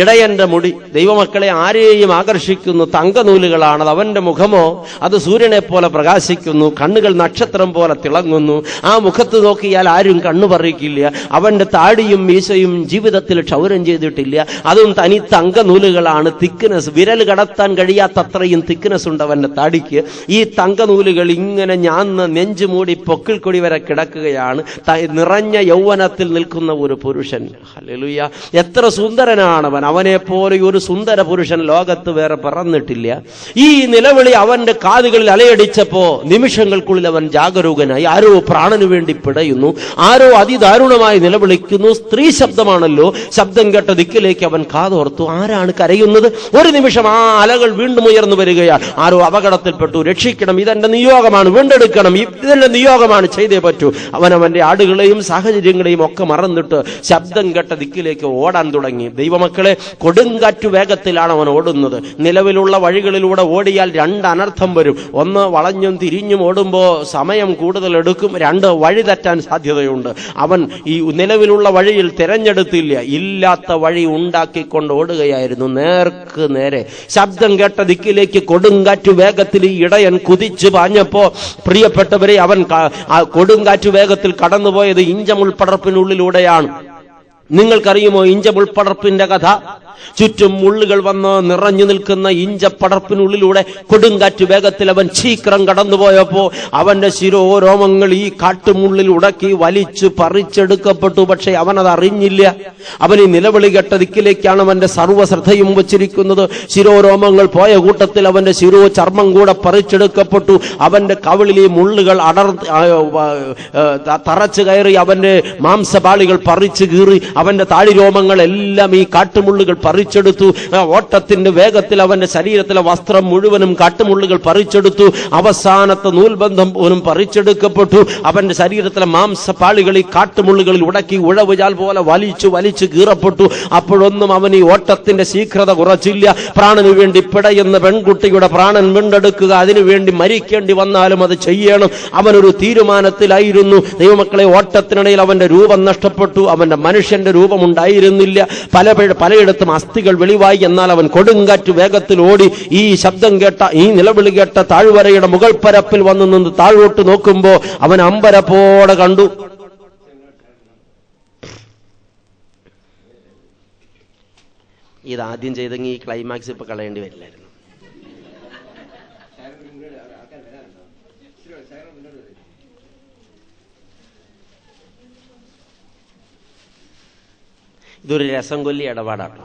ഇടയന്റെ മുടി ദൈവമക്കളെ ആരെയും ആകർഷിക്കുന്നു തങ്കനൂലുകളാണ്. അവന്റെ മുഖമോ അത് സൂര്യനെ പോലെ പ്രകാശിക്കുന്നു, കണ്ണുകൾ നക്ഷത്രം പോലെ തിളങ്ങുന്നു. ആ മുഖത്ത് നോക്കിയാൽ ആരും കണ്ണു പറിക്കില്ല. അവന്റെ താടിയും മീശയും ജീവിതത്തിൽ ക്ഷൗരം ചെയ്തിട്ടില്ല. അതും തനി തങ്കനൂലുകളാണ്. തിക്നെസ്, വിരൽ കടത്താൻ കഴിയാത്തത്രയും തിക്നെസ് ഉണ്ട് അവന്റെ താടിക്ക്. ഈ തങ്കനൂലുകൾ ഇങ്ങനെ ഞാന്ന് നെഞ്ചു മൂടി പൊക്കിൾ കൊടി വരെ കിടക്കുകയാണ്. നിറഞ്ഞ യൗവനത്തിൽ നിൽക്കുന്ന ഒരു പുരുഷൻ. ഹല്ലേലൂയ! എത്ര സുന്ദരനാണ് അവനെ പോലെ ഒരു സുന്ദര പുരുഷൻ ലോകത്ത് വേറെ പറന്നിട്ടില്ല. ഈ നിലവിളി അവന്റെ കാതുകളിൽ അലയടിച്ചപ്പോ നിമിഷങ്ങൾക്കുള്ളിൽ അവൻ ജാഗരൂകനായി. ആരോ പ്രാണനു വേണ്ടി പിടയുന്നു, ആരോ അതിദാരുണമായി നിലവിളിക്കുന്നു. സ്ത്രീ ശബ്ദമാണല്ലോ. ശബ്ദം കേട്ട ദിക്കിലേക്ക് അവൻ കാതോർത്തു. ആരാണ് കരയുന്നത്? ഒരു നിമിഷം ആ അലകൾ വീണ്ടും ഉയർന്നു വരികയാണ്. ആരോ അപകടത്തിൽപ്പെട്ടു, രക്ഷിക്കണം, ഇതെന്റെ നിയോഗമാണ്, വീണ്ടെടുക്കണം, ഇതെന്റെ നിയോഗമാണ്, ചെയ്തേ പറ്റൂ. അവന്റെ ആടുകളെയും സാഹചര്യങ്ങളെയും ഒക്കെ മറന്നിട്ട് ശബ്ദം കേട്ട ദിക്കിലേക്ക് ഓടാൻ തുടങ്ങി. ദൈവമക്കളെ, കൊടുങ്കാറ്റു വേഗത്തിലാണ് അവൻ ഓടുന്നത്. നിലവിലുള്ള വഴികളിലൂടെ ഓടിയാൽ രണ്ട് അനർത്ഥം വരും. ഒന്ന്, വളഞ്ഞും തിരിഞ്ഞും ഓടുമ്പോ സമയം കൂടുതൽ എടുക്കും. രണ്ട്, വഴി തെറ്റാൻ സാധ്യതയുണ്ട്. അവൻ ഈ നിലവിലുള്ള വഴിയിൽ തിരഞ്ഞെടുത്തില്ല, ഇല്ലാത്ത വഴി ഉണ്ടാക്കിക്കൊണ്ട് ഓടുകയായിരുന്നു. നേർക്ക് നേരെ ശബ്ദം കേട്ട ദിക്കിലേക്ക് കൊടുങ്കാറ്റു വേഗത്തിൽ ഈ ഇടയൻ കുതിച്ചു പാഞ്ഞപ്പോ, പ്രിയപ്പെട്ടവരെ, അവൻ കൊടുങ്കാറ്റു വേഗത്തിൽ കടന്നുപോയത് ഇഞ്ചമുൾപ്പടർപ്പിനുള്ളിലൂടെയാണ്. നിങ്ങൾക്കറിയുമോ ഇഞ്ചമുൾപ്പടർപ്പിന്റെ കഥ? ചുറ്റും മുള്ളുകൾ വന്ന് നിറഞ്ഞു നിൽക്കുന്ന ഇഞ്ചപ്പടർപ്പിനുള്ളിലൂടെ കൊടുങ്കാറ്റ് വേഗത്തിൽ അവൻ ശീക്രം കടന്നുപോയപ്പോ അവന്റെ ശിരോരോമങ്ങൾ ഈ കാട്ടുമുള്ളിൽ ഉടക്കി വലിച്ചു പറിച്ചെടുക്കപ്പെട്ടു. പക്ഷെ അവനത് അറിഞ്ഞില്ല. അവൻ ഈ നിലവിളി കേട്ട ദിക്കിലേക്കാണ് അവന്റെ സർവ്വശ്രദ്ധയും വച്ചിരിക്കുന്നത്. ശിരോരോമങ്ങൾ പോയ കൂട്ടത്തിൽ അവന്റെ ശിരോ ചർമ്മം കൂടെ പറിച്ചെടുക്കപ്പെട്ടു. അവന്റെ കവിളിൽ ഈ മുള്ളുകൾ തറച്ചു കയറി അവന്റെ മാംസപാളികൾ പറിച്ചു കീറി. അവന്റെ താടിരോമങ്ങൾ എല്ലാം ഈ കാട്ടുമുള്ളുകൾ പറിച്ചെടുത്തു. ഓട്ടത്തിന്റെ വേഗത്തിൽ അവന്റെ ശരീരത്തിലെ വസ്ത്രം മുഴുവനും കാട്ടുമുള്ളുകൾ പറിച്ചെടുത്തു. അവസാനത്തെ നൂൽബന്ധം പോലും പറിച്ചെടുക്കപ്പെട്ടു. അവന്റെ ശരീരത്തിലെ മാംസപാളികൾ ഈ കാട്ടുമുള്ളുകളിൽ ഉടക്കി ഉഴവുചാൽ പോലെ വലിച്ചു കീറപ്പെട്ടു. അപ്പോഴൊന്നും അവൻ ഈ ഓട്ടത്തിന്റെ ശീഘ്രത കുറച്ചില്ല. പ്രാണനു വേണ്ടി പിടയുന്ന പെൺകുട്ടിയുടെ പ്രാണൻ വീണ്ടെടുക്കുക, അതിനുവേണ്ടി മരിക്കേണ്ടി വന്നാലും അത് ചെയ്യണം. അവനൊരു തീരുമാനത്തിലായിരുന്നു. ദൈവമക്കളെ, ഓട്ടത്തിനിടയിൽ അവന്റെ രൂപം നഷ്ടപ്പെട്ടു. അവന്റെ മനുഷ്യന്റെ രൂപമുണ്ടായിരുന്നില്ല. പലയിടത്തും അസ്ഥികൾ വെളിവായി. എന്നാൽ അവൻ കൊടുങ്കാറ്റ് വേഗത്തിൽ ഓടി ഈ ശബ്ദം കേട്ട, ഈ നിലവിളി കേട്ട താഴ്വരയുടെ മുകൾ പരപ്പിൽ വന്നു നിന്ന് താഴോട്ട് നോക്കുമ്പോ അവൻ അമ്പരപ്പോടെ കണ്ടു. ഇതാദ്യം ചെയ്തെങ്കിൽ ഈ ക്ലൈമാക്സ് ഇപ്പൊ കളയേണ്ടി വരില്ലായിരുന്നു. ഇതൊരു രസം കൊല്ലി ഇടപാടാണ്.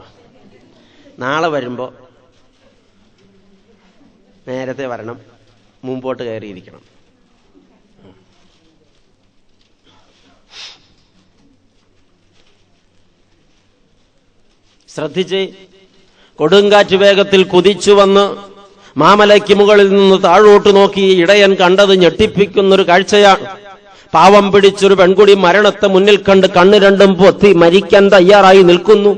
നാളെ വരുമ്പോൾ നേരത്തെ വരണം, മുമ്പോട്ട് കയറിയിരിക്കണം. ശ്രദ്ധിച്ച്, കൊടുങ്കാറ്റ് വേഗത്തിൽ കുതിച്ചു വന്ന് മാമലയ്ക്ക് മുകളിൽ നിന്ന് താഴോട്ട് നോക്കി ഇടയൻ കണ്ടത് ഞെട്ടിപ്പിക്കുന്നൊരു കാഴ്ചയാണ്. പാവം പിടിച്ചൊരു പെൺകുടി മരണത്തെ മുന്നിൽ കണ്ട് കണ്ണ് രണ്ടും പൊത്തി മരിക്കാൻ തയ്യാറായി നിൽക്കുന്നു.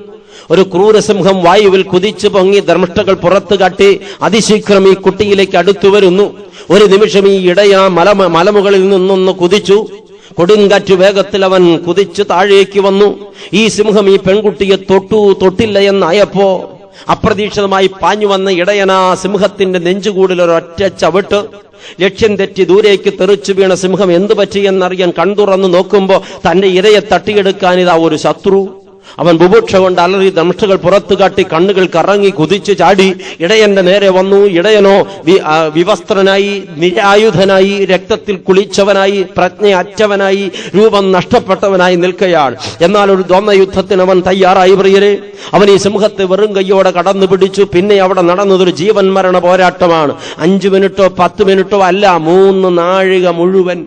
ഒരു ക്രൂരസിംഹം വായുവിൽ കുതിച്ചു പൊങ്ങി ധർമ്മിഷ്ഠകൾ പുറത്തു കാട്ടി അതിശീഘ്രം ഈ കുട്ടിയിലേക്ക് അടുത്തു വരുന്നു. ഒരു നിമിഷം ഈ ഇടയ മലമുകളിൽ നിന്നൊന്ന് കുതിച്ചു. കൊടുങ്കാറ്റ് വേഗത്തിൽ അവൻ കുതിച്ചു താഴേക്ക് വന്നു. ഈ സിംഹം ഈ പെൺകുട്ടിയെ തൊട്ടില്ല എന്നായപ്പോ അപ്രതീക്ഷിതമായി പാഞ്ഞു വന്ന ഇടയനാ സിംഹത്തിന്റെ നെഞ്ചുകൂടിൽ ഒരൊറ്റ ചവിട്ട്. ലക്ഷ്യം തെറ്റി ദൂരേക്ക് തെറിച്ചു വീണ സിംഹം എന്തു പറ്റിയെന്നറിയാൻ കൺതുറന്ന് നോക്കുമ്പോ തന്റെ ഇരയെ തട്ടിയെടുക്കാൻ ഇതാ ഒരു ശത്രു. അവൻ ബുഭുക്ഷ കൊണ്ട് അലറി ദംഷ്ടുകൾ പുറത്തു കാട്ടി കണ്ണുകൾ കറങ്ങി കുതിച്ചു ചാടി ഇടയന്റെ നേരെ വന്നു. ഇടയനോ വിവസ്ത്രനായി, നിരായുധനായി, രക്തത്തിൽ കുളിച്ചവനായി, പ്രജ്ഞയറ്റവനായി, രൂപം നഷ്ടപ്പെട്ടവനായി നിൽക്കുകയാണ്. എന്നാൽ ഒരു ദ്വന്ദ്വ യുദ്ധത്തിന് അവൻ തയ്യാറായി. പ്രിയരെ, അവൻ ഈ സിംഹത്തെ വെറും കയ്യോടെ കടന്നു പിടിച്ചു. പിന്നെ അവിടെ നടന്നതൊരു ജീവൻ മരണ പോരാട്ടമാണ്. 5 മിനിറ്റോ 10 മിനിറ്റോ അല്ല, 3 നാഴിക മുഴുവൻ,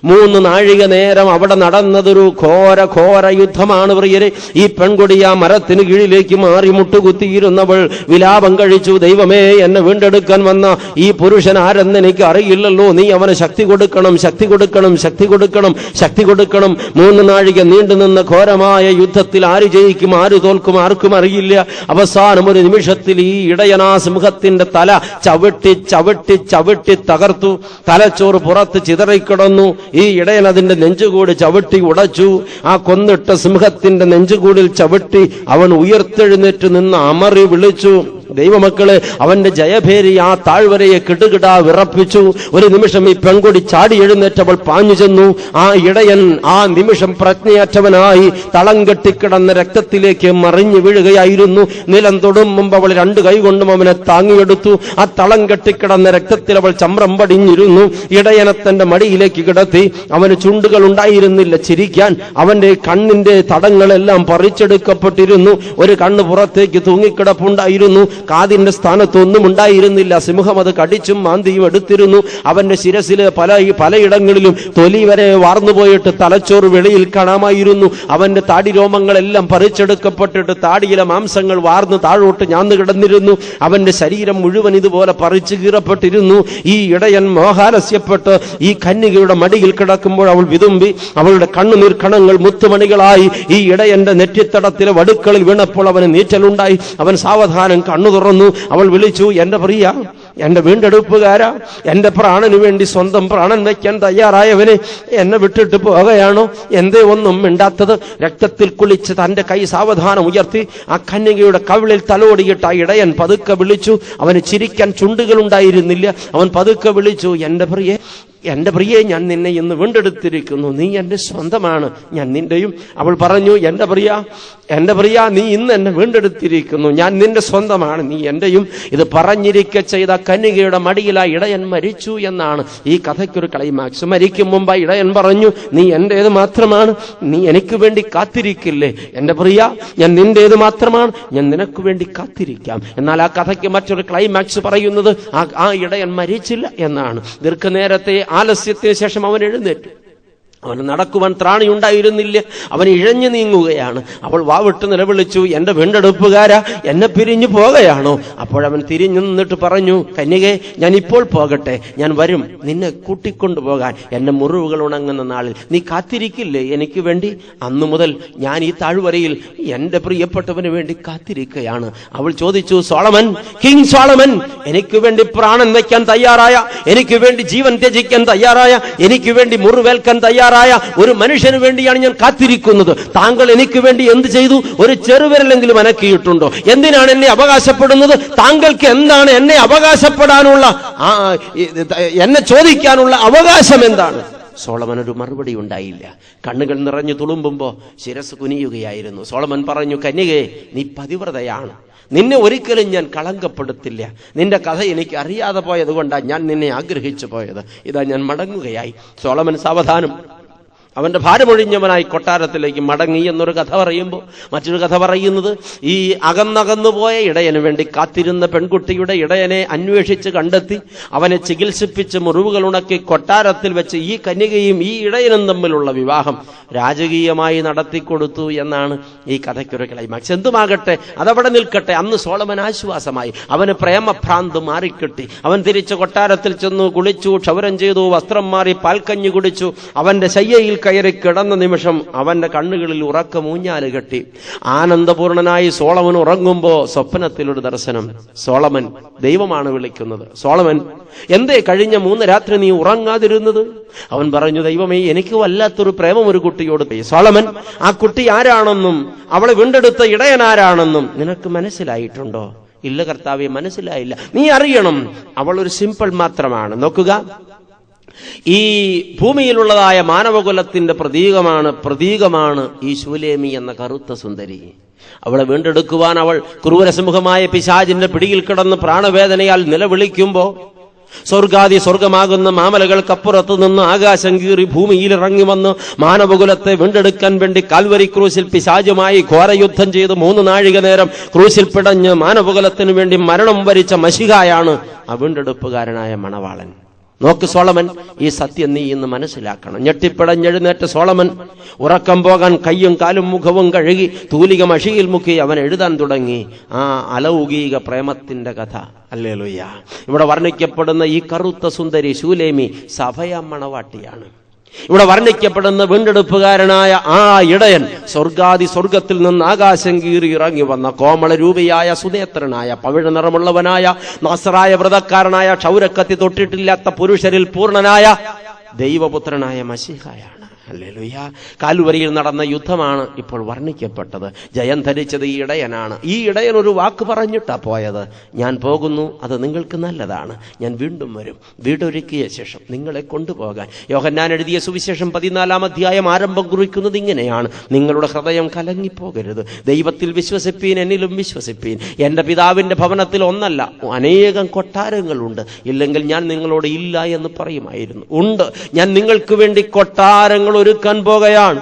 3 നാഴിക നേരം അവിടെ നടന്നതൊരു ഘോര യുദ്ധമാണ്. പ്രിയരെ, ഈ പെൺകുടി ആ മരത്തിന് കീഴിലേക്ക് മാറി മുട്ടുകുത്തിയിരുന്നവൾ വിലാപം കഴിച്ചു. ദൈവമേ, എന്നെ വീണ്ടെടുക്കാൻ വന്ന ഈ പുരുഷൻ ആരെന്ന് എനിക്ക് അറിയില്ലല്ലോ. നീ അവന് ശക്തി കൊടുക്കണം, ശക്തി കൊടുക്കണം, ശക്തി കൊടുക്കണം, ശക്തി കൊടുക്കണം. 3 നാഴിക നീണ്ടുനിന്ന ഘോരമായ യുദ്ധത്തിൽ ആര് ജയിക്കും, ആര് തോൽക്കും, ആർക്കും അറിയില്ല. അവസാനം ഒരു നിമിഷത്തിൽ ഈ ഇടയനാ സിംഹത്തിന്റെ തല ചവിട്ടി തകർത്തു. തലച്ചോറ് പുറത്ത് ചിതറിക്കിടന്നു. ഈ ഇടയൻ അതിന്റെ നെഞ്ചുകൂട് ചവിട്ടി ഉടച്ചു. ആ കൊന്നിട്ട സിംഹത്തിന്റെ നെഞ്ചുകൂടിൽ ചവിട്ടി അവൻ ഉയർത്തെഴുന്നേറ്റ് നിന്ന് അമറി വിളിച്ചു. ദൈവമക്കളെ, അവന്റെ ജയഭേരി ആ താഴ്വരയെ കിടുകിടാ വിറപ്പിച്ചു. ഒരു നിമിഷം ഈ പെൺകൊടി ചാടി എഴുന്നേറ്റവൾ പാഞ്ഞു ചെന്നു. ആ ഇടയൻ ആ നിമിഷം പ്രജ്ഞയറ്റവനായി തളം കെട്ടിക്കിടന്ന രക്തത്തിലേക്ക് മറിഞ്ഞു വീഴുകയായിരുന്നു. നിലം തൊടും മുമ്പ് അവൾ 2 കൈകൊണ്ടും അവനെ താങ്ങിയെടുത്തു. ആ തളം കെട്ടിക്കിടന്ന രക്തത്തിൽ അവൾ ചമ്രം പടിഞ്ഞിരുന്നു. ഇടയനെ തന്റെ മടിയിലേക്ക് കിടത്തി. അവന് ചുണ്ടുകൾ ഉണ്ടായിരുന്നില്ല ചിരിക്കാൻ. അവന്റെ കണ്ണിന്റെ തടങ്ങളെല്ലാം പറിച്ചെടുക്കപ്പെട്ടിരുന്നു. ഒരു കണ്ണ് പുറത്തേക്ക് തൂങ്ങിക്കിടപ്പുണ്ടായിരുന്നു. കാതിന്റെ സ്ഥാനത്തൊന്നും ഉണ്ടായിരുന്നില്ല. സിംഹം അത് കടിച്ചും മാന്തിയും എടുത്തിരുന്നു. അവന്റെ ശിരസില് പലയിടങ്ങളിലും തൊലി വരെ വാർന്നുപോയിട്ട് തലച്ചോറ് വെളിയിൽ കാണാമായിരുന്നു. അവന്റെ താടിരോമങ്ങളെല്ലാം പറിച്ചെടുക്കപ്പെട്ടിട്ട് താടിയിലെ മാംസങ്ങൾ വാർന്ന് താഴോട്ട് ഞാന്നു കിടന്നിരുന്നു. അവന്റെ ശരീരം മുഴുവൻ ഇതുപോലെ പറിച്ചു കീറപ്പെട്ടിരുന്നു. ഈ ഇടയൻ മോഹാലസ്യപ്പെട്ട് ഈ കന്യകയുടെ മടിയിൽ കിടക്കുമ്പോൾ അവൾ വിതുമ്പി. അവളുടെ കണ്ണുനീർ കണങ്ങൾ മുത്തുമണികളായി ഈ ഇടയന്റെ നെറ്റിത്തടത്തിലെ വടുക്കളിൽ വീണപ്പോൾ അവന് നീറ്റലുണ്ടായി. അവൻ സാവധാനം കണ്ണു തുറന്നു. അവൾ വിളിച്ചു, എന്റെ പ്രിയ, എന്റെ വീണ്ടെടുപ്പുകാരാ, എന്റെ പ്രാണന് വേണ്ടി സ്വന്തം പ്രാണൻ വയ്ക്കാൻ തയ്യാറായവനെ, എന്നെ വിട്ടിട്ട് പോകുകയാണോ? എന്തേ ഒന്നും മിണ്ടാത്തത്? രക്തത്തിൽ കുളിച്ച് തന്റെ കൈ സാവധാനം ഉയർത്തി ആ കന്യകയുടെ കവിളിൽ തലോടിയിട്ട് ആ ഇടയൻ പതുക്കെ വിളിച്ചു. അവന് ചിരിക്കാൻ ചുണ്ടുകൾ ഉണ്ടായിരുന്നില്ല. അവൻ പതുക്കെ വിളിച്ചു, എന്റെ പ്രിയെ, ഞാൻ നിന്നെ ഇന്ന് വീണ്ടെടുത്തിരിക്കുന്നു. നീ എന്റെ സ്വന്തമാണ്, ഞാൻ നിന്റെയും. അവൾ പറഞ്ഞു, എന്റെ പ്രിയ, നീ ഇന്ന് എന്നെ വീണ്ടെടുത്തിരിക്കുന്നു, ഞാൻ നിന്റെ സ്വന്തമാണ്, നീ എന്റെയും. ഇത് പറഞ്ഞിരിക്കെ ചെയ്ത കന്യകയുടെ മടിയിൽ ആ ഇടയൻ മരിച്ചു എന്നാണ് ഈ കഥയ്ക്കൊരു ക്ലൈമാക്സ്. മരിക്കും മുമ്പ് ആ ഇടയൻ പറഞ്ഞു, നീ എന്റേത് മാത്രമാണ്, നീ എനിക്ക് വേണ്ടി കാത്തിരിക്കില്ലേ? എന്റെ പ്രിയ, ഞാൻ നിന്റേത് മാത്രമാണ്, ഞാൻ നിനക്ക് വേണ്ടി കാത്തിരിക്കാം. എന്നാൽ ആ കഥയ്ക്ക് മറ്റൊരു ക്ലൈമാക്സ് പറയുന്നത് ആ ഇടയൻ മരിച്ചില്ല എന്നാണ്. ദീർഘനേരത്തെ ആലസ്യത്തിന് ശേഷം അവൻ എഴുന്നേറ്റു. അവന് നടക്കുവാൻ ത്രാണിയുണ്ടായിരുന്നില്ല. അവൻ ഇഴഞ്ഞു നീങ്ങുകയാണ്. അവൾ വാവിട്ട് നിലവിളിച്ചു, എന്റെ വീണ്ടെടുപ്പുകാരാ, എന്നെ പിരിഞ്ഞു പോകുകയാണോ? അപ്പോഴവൻ തിരിഞ്ഞു നിന്നിട്ട് പറഞ്ഞു, കന്യകേ, ഞാൻ ഇപ്പോൾ പോകട്ടെ, ഞാൻ വരും നിന്നെ കൂട്ടിക്കൊണ്ടുപോകാൻ. എന്റെ മുറിവുകൾ ഉണങ്ങുന്ന നാളിൽ നീ കാത്തിരിക്കില്ലേ എനിക്ക് വേണ്ടി? അന്നു മുതൽ ഞാൻ ഈ താഴ്വരയിൽ എന്റെ പ്രിയപ്പെട്ടവന് വേണ്ടി കാത്തിരിക്കുകയാണ്. അവൾ ചോദിച്ചു, സോളമൻ, കിങ് സോളമൻ, എനിക്ക് വേണ്ടി പ്രാണൻ വയ്ക്കാൻ തയ്യാറായ, എനിക്ക് വേണ്ടി ജീവൻ ത്യജിക്കാൻ തയ്യാറായ, എനിക്ക് വേണ്ടി മുറിവേൽക്കാൻ തയ്യാറായ ഒരു മനുഷ്യന് വേണ്ടിയാണ് ഞാൻ കാത്തിരിക്കുന്നത്. താങ്കൾ എനിക്ക് വേണ്ടി എന്ത് ചെയ്തു? ഒരു ചെറുവിരലെങ്കിലും അനക്കിയിട്ടുണ്ടോ? എന്തിനാണ് എന്നെ അവകാശപ്പെടുന്നത്? താങ്കൾക്ക് എന്താണ് എന്നെ അവകാശപ്പെടാനുള്ള, എന്നെ ചോദിക്കാനുള്ള അവകാശം എന്താണ്? സോളമൻ ഒരു മറുപടി ഉണ്ടായില്ല. കണ്ണുകൾ നിറഞ്ഞു തുളുമ്പുമ്പോ ശിരസ് കുനിയുകയായിരുന്നു. സോളമൻ പറഞ്ഞു, കന്യകേ, നീ പതിവ്രതയാണ്, നിന്നെ ഒരിക്കലും ഞാൻ കളങ്കപ്പെടുത്തില്ല. നിന്റെ കഥ എനിക്ക് അറിയാതെ പോയത് കൊണ്ടാണ് ഞാൻ നിന്നെ ആഗ്രഹിച്ചു പോയത്. ഇതാ ഞാൻ മടങ്ങുകയായി. സോളമൻ സാവധാനം അവന്റെ ഭാരമൊഴിഞ്ഞവനായി കൊട്ടാരത്തിലേക്ക് മടങ്ങി എന്നൊരു കഥ പറയുമ്പോൾ മറ്റൊരു കഥ പറയുന്നത്, ഈ അകന്നകന്നുപോയ ഇടയന് വേണ്ടി കാത്തിരുന്ന പെൺകുട്ടിയുടെ ഇടയനെ അന്വേഷിച്ച് കണ്ടെത്തി അവനെ ചികിത്സിപ്പിച്ച് മുറിവുകൾ ഉണക്കി കൊട്ടാരത്തിൽ വെച്ച് ഈ കന്യകയും ഈ ഇടയനും തമ്മിലുള്ള വിവാഹം രാജകീയമായി നടത്തിക്കൊടുത്തു എന്നാണ് ഈ കഥയ്ക്കൊരു ക്ലൈമാക്സ്. എന്തുമാകട്ടെ, അതവിടെ നിൽക്കട്ടെ. അന്ന് സോളമൻ ആശ്വാസമായി. അവന് പ്രേമഭ്രാന്ത് മാറിക്കിട്ടി. അവൻ തിരിച്ച് കൊട്ടാരത്തിൽ ചെന്നു, കുളിച്ചു, ക്ഷൗരം ചെയ്തു, വസ്ത്രം മാറി, പാൽക്കഞ്ഞി കുടിച്ചു. അവന്റെ ശയ്യയിൽ കയറി കിടന്ന നിമിഷം അവന്റെ കണ്ണുകളിൽ ഉറക്കമൂഞ്ഞാല് കെട്ടി. ആനന്ദപൂർണനായി സോളമൻ ഉറങ്ങുമ്പോ സ്വപ്നത്തിലൊരു ദർശനം. സോളമൻ, ദൈവമാണ് വിളിക്കുന്നത്. സോളമൻ, എന്തേ കഴിഞ്ഞ 3 രാത്രി നീ ഉറങ്ങാതിരുന്നത്? അവൻ പറഞ്ഞു, ദൈവമേ, എനിക്ക് വല്ലാത്തൊരു പ്രേമം ഒരു കുട്ടിയോട്. സോളമൻ, ആ കുട്ടി ആരാണെന്നും അവളെ വീണ്ടെടുത്ത ഇടയൻ ആരാണെന്നും നിനക്ക് മനസ്സിലായിട്ടുണ്ടോ? ഇല്ല കർത്താവേ, മനസ്സിലായില്ല. നീ അറിയണം, അവൾ ഒരു സിമ്പിൾ മാത്രമാണ്. നോക്കുക, ഈ ഭൂമിയിലുള്ളതായ മാനവകുലത്തിന്റെ പ്രതീകമാണ് ഈ ശൂലേമി എന്ന കറുത്ത സുന്ദരി. അവളെ വീണ്ടെടുക്കുവാൻ അവൾ ക്രൂരസിംഹമായ പിശാചിന്റെ പിടിയിൽ കിടന്ന് പ്രാണവേദനയാൽ നിലവിളിക്കുമ്പോ സ്വർഗമാകുന്ന മാമലകൾക്കപ്പുറത്ത് നിന്ന് ആകാശം കീറി ഭൂമിയിൽ ഇറങ്ങി വന്ന് മാനവകുലത്തെ വീണ്ടെടുക്കാൻ വേണ്ടി കാൽവരി ക്രൂശിൽ പിശാചുമായി ഘോരയുദ്ധം ചെയ്ത് 3 നാഴിക നേരം ക്രൂശിൽ പിടഞ്ഞ് മാനവകുലത്തിനു വേണ്ടി മരണം വരിച്ച മശിഹായാണ് ആ വീണ്ടെടുപ്പുകാരനായ മണവാളൻ. നോക്ക് സോളമൻ, ഈ സത്യം നീ ഇന്ന് മനസ്സിലാക്കണം. ഞെട്ടിപ്പിടഞ്ഞെഴുന്നേറ്റ സോളമൻ ഉറക്കം പോകാൻ കയ്യും കാലും മുഖവും കഴുകി തൂലിക മഷിയിൽ മുക്കി അവൻ എഴുതാൻ തുടങ്ങി ആ അലൗകിക പ്രേമത്തിന്റെ കഥ. ഹല്ലേലൂയ. ഇവിടെ വർണ്ണിക്കപ്പെടുന്ന ഈ കറുത്ത സുന്ദരി ശൂലേമി സഭയാം മണവാട്ടിയാണ്. ഇവിടെ വർണ്ണിക്കപ്പെടുന്ന വീണ്ടെടുപ്പുകാരനായ ആ ഇടയൻ സ്വർഗത്തിൽ നിന്ന് ആകാശം കീറി ഇറങ്ങി വന്ന കോമളരൂപിയായ സുനേത്രനായ പവിഴ നിറമുള്ളവനായ നാസറായ വ്രതക്കാരനായ ക്ഷൗരക്കത്തി തൊട്ടിട്ടില്ലാത്ത പുരുഷരിൽ പൂർണ്ണനായ ദൈവപുത്രനായ മശീഹയാണ്. ഹല്ലേലൂയ. കാൽവരിയിൽ നടന്ന യുദ്ധമാണ് ഇപ്പോൾ വർണ്ണിക്കപ്പെട്ടത്. ജയം ധരിച്ചത് ഈ ഇടയനാണ്. ഈ ഇടയൻ ഒരു വാക്ക് പറഞ്ഞിട്ടാ പോയത്, ഞാൻ പോകുന്നു, അത് നിങ്ങൾക്ക് നല്ലതാണ്, ഞാൻ വീണ്ടും വരും, വീടൊരുക്കിയ ശേഷം നിങ്ങളെ കൊണ്ടുപോകാൻ. യോഹന്നാൻ എഴുതിയ സുവിശേഷം 14-ാം അധ്യായം ആരംഭം കുറിക്കുന്നത് ഇങ്ങനെയാണ്: നിങ്ങളുടെ ഹൃദയം കലങ്ങിപ്പോകരുത്, ദൈവത്തിൽ വിശ്വസിപ്പീൻ, എന്നിലും വിശ്വസിപ്പീൻ. എന്റെ പിതാവിന്റെ ഭവനത്തിൽ ഒന്നല്ല അനേകം കൊട്ടാരങ്ങളുണ്ട്, ഇല്ലെങ്കിൽ ഞാൻ നിങ്ങളോട് ഇല്ല എന്ന് പറയുമായിരുന്നു. ഉണ്ട്, ഞാൻ നിങ്ങൾക്ക് വേണ്ടി കൊട്ടാരങ്ങൾ ഒരുക്കാൻ പോകുകയാണ്.